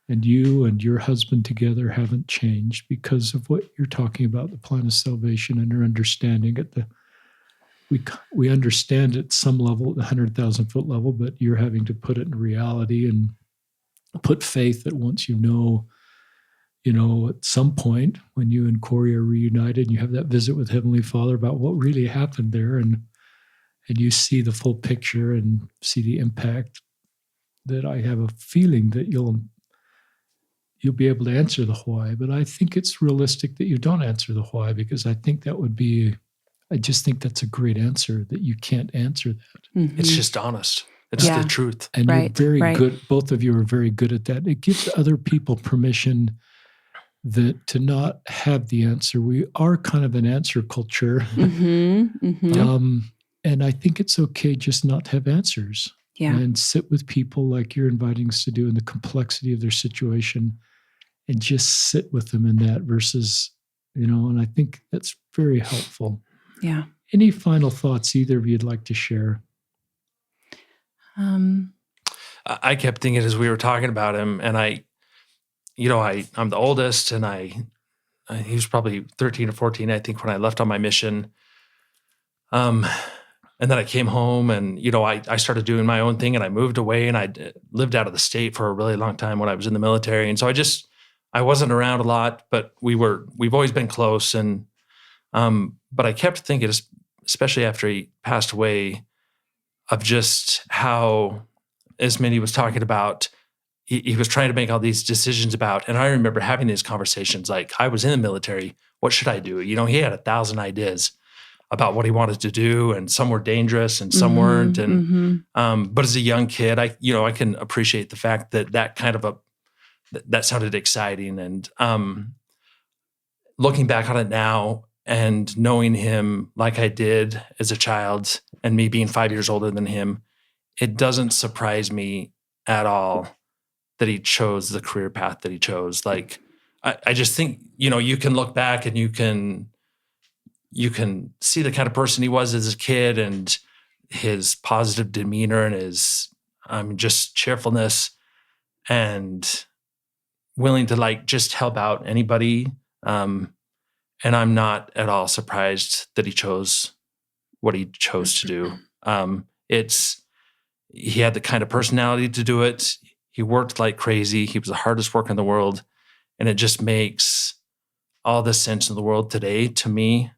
and you and your husband together, haven't changed because of what you're talking about, the plan of salvation, and your understanding at the, we understand at some level, at the 100,000 foot level, but you're having to put it in reality and put faith that once at some point when you and Corey are reunited and you have that visit with Heavenly Father about what really happened there, and and you see the full picture and see the impact, that I have a feeling that you'll be able to answer the why. But I think it's realistic that you don't answer the why, because I think that would be, I just think that's a great answer, that you can't answer that. Mhm. It's just honest. It's Yeah. the truth. And Right, you're very right. good. Both of you are very good at that. It gives other people permission that to not have the answer. We are kind of an answer culture. And I think it's okay just not to have answers. Yeah. And sit with people like you're inviting us to do in the complexity of their situation, and just sit with them in that versus, and I think that's very helpful. Yeah. Any final thoughts either of you'd like to share? I kept thinking as we were talking about him, and I'm the oldest, and he was probably 13 or 14, I think, when I left on my mission. And then I came home, and, I started doing my own thing, and I moved away, and I lived out of the state for a really long time when I was in the military. And so I wasn't around a lot, but we've always been close. And, but I kept thinking, especially after he passed away, of just how, as Mindi was talking about, he was trying to make all these decisions about, and I remember having these conversations, like, I was in the military, what should I do? He had 1,000 ideas about what he wanted to do, and some were dangerous and some weren't. And, but as a young kid, I can appreciate the fact that kind of that sounded exciting. And, looking back on it now and knowing him like I did as a child, and me being 5 years older than him, it doesn't surprise me at all that he chose the career path that he chose. Like, I just think, you can look back and you can see the kind of person he was as a kid, and his positive demeanor, and his just cheerfulness, and willing to just help out anybody. And I'm not at all surprised that he chose what he chose to do. He had the kind of personality to do it. He worked like crazy. He was the hardest worker in the world. And it just makes all the sense in the world today to me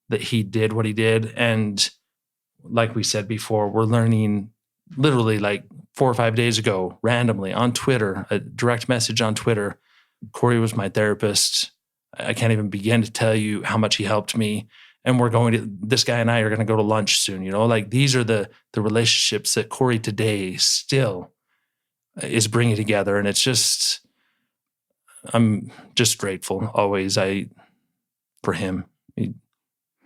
that he did what he did. And like we said before, we're learning literally like 4 or 5 days ago, randomly on Twitter, a direct message on Twitter. Corey was my therapist. I can't even begin to tell you how much he helped me. And this guy and I are going to go to lunch soon. Like, these are the relationships that Corey today still is bringing together. And it's just, I'm just grateful always for him.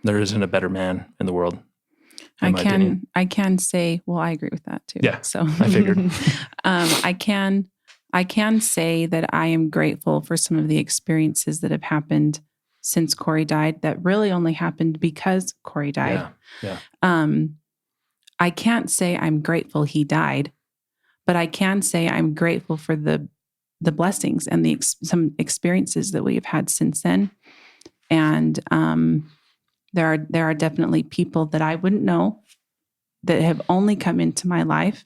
There isn't a better man in the world. I can say, well, I agree with that too. Yeah, so I figured. I can say that I am grateful for some of the experiences that have happened since Corey died, that really only happened because Corey died. Yeah. I can't say I'm grateful he died, but I can say I'm grateful for the blessings and some experiences that we have had since then. And there are definitely people that I wouldn't know that have only come into my life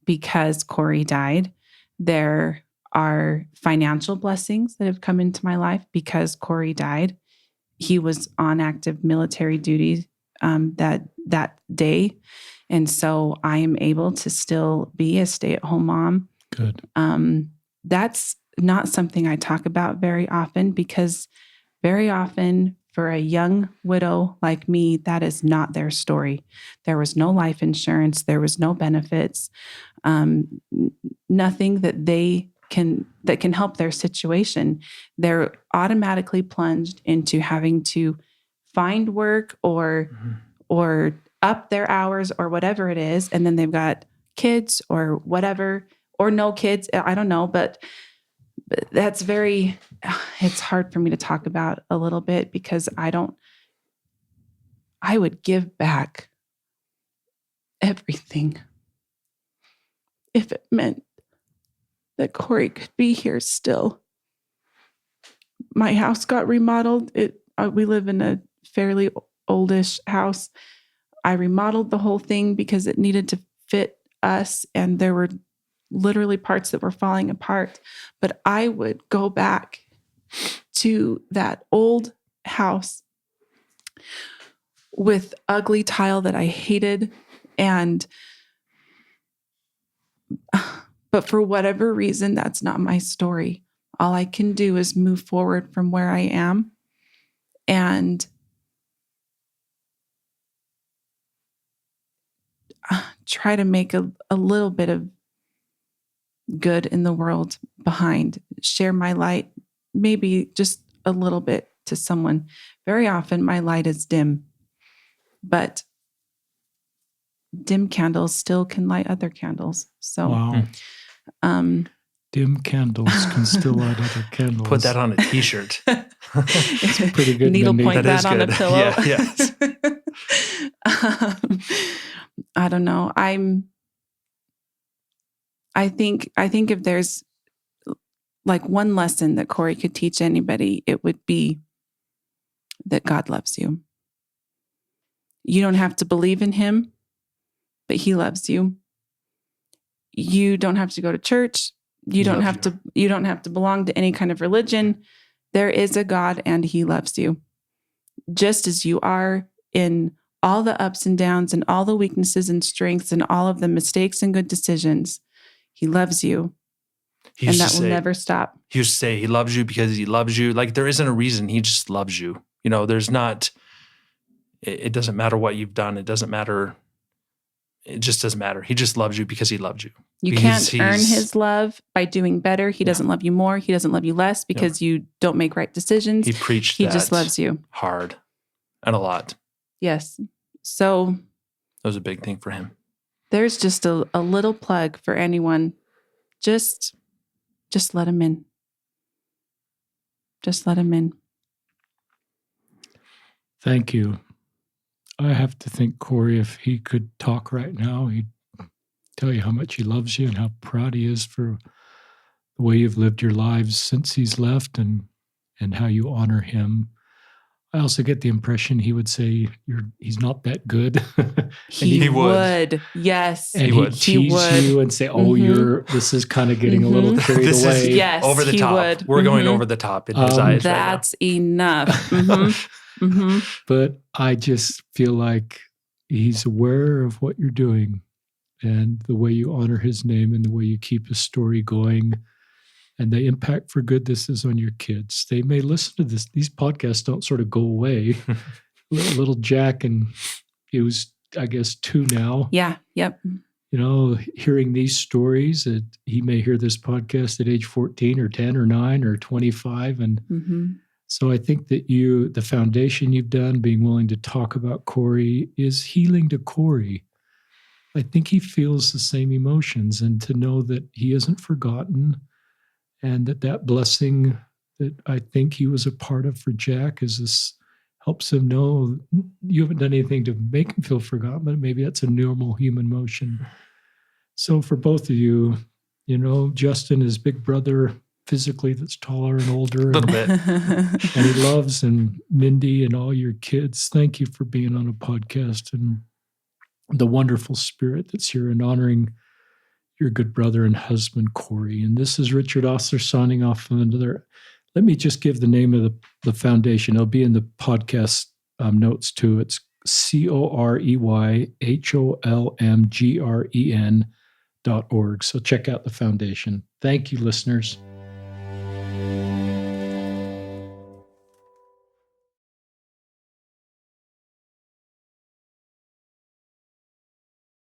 because Corey died. There are financial blessings that have come into my life because Corey died. He was on active military duty that day. And so I am able to still be a stay-at-home mom. Good. That's not something I talk about very often, because very often for a young widow like me, that is not their story. There was no life insurance. There was no benefits. Nothing that can help their situation. They're automatically plunged into having to find work or up their hours or whatever it is. And then they've got kids or whatever, or no kids. I don't know, but that's it's hard for me to talk about a little bit, because I would give back everything if it meant that Corey could be here still. My house got remodeled. We live in a fairly oldish house. I remodeled the whole thing because it needed to fit us, and there were literally parts that were falling apart. But I would go back to that old house with ugly tile that I hated. But for whatever reason, that's not my story. All I can do is move forward from where I am and try to make a little bit of good in the world behind, share my light, maybe just a little bit to someone. Very often my light is dim, but dim candles still can light other candles. So, wow. Dim candles can still light other candles. Put that on a t-shirt. It's pretty good. Needlepoint that on a pillow. Yeah. I don't know. I think if there's like one lesson that Corey could teach anybody, it would be that God loves you. You don't have to believe in him, but he loves you. You don't have to go to church. You don't have to belong to any kind of religion. There is a God and he loves you. Just as you are, in all the ups and downs and all the weaknesses and strengths and all of the mistakes and good decisions, he loves you. And that will never stop. He used to say he loves you because he loves you. Like there isn't a reason, he just loves you. You know, there's not, it doesn't matter what you've done. It doesn't matter. It just doesn't matter. He just loves you because he loves you. You can't earn his love by doing better. He doesn't love you more. He doesn't love you less because you don't make right decisions. He preached He just loves you. Hard and a lot. Yes. So that was a big thing for him. There's just a little plug for anyone. Just let him in. Just let him in. Thank you. I have to think, Corey, if he could talk right now, he'd tell you how much he loves you and how proud he is for the way you've lived your lives since he's left and how you honor him. I also get the impression he would say he's not that good. he would. Yes. And he'd tease you and say, oh, this is kind of getting a little carried away. Yes, over the top. Would. We're going over the top in his eyes. That's enough. But I just feel like he's aware of what you're doing and the way you honor his name and the way you keep his story going and the impact for good this is on your kids. They may listen to this. These podcasts don't sort of go away. Little Jack, and he was, I guess, 2 now. Yeah. Yep. You know, hearing these stories, he may hear this podcast at age 14 or 10 or 9 or 25. And so I think that the foundation you've done, being willing to talk about Corey, is healing to Corey. I think he feels the same emotions, and to know that he isn't forgotten and that blessing that I think he was a part of for Jack helps him know you haven't done anything to make him feel forgotten, but maybe that's a normal human motion. So for both of you, you know, Justin is big brother physically that's taller and older. A little bit. And he loves, and Mindi and all your kids, thank you for being on a podcast and the wonderful spirit that's here and honoring your good brother and husband, Corey. And this is Richard Ostler signing off from another. Let me just give the name of the foundation. It'll be in the podcast notes too. It's CoreyHolmgren.org. So check out the foundation. Thank you, listeners.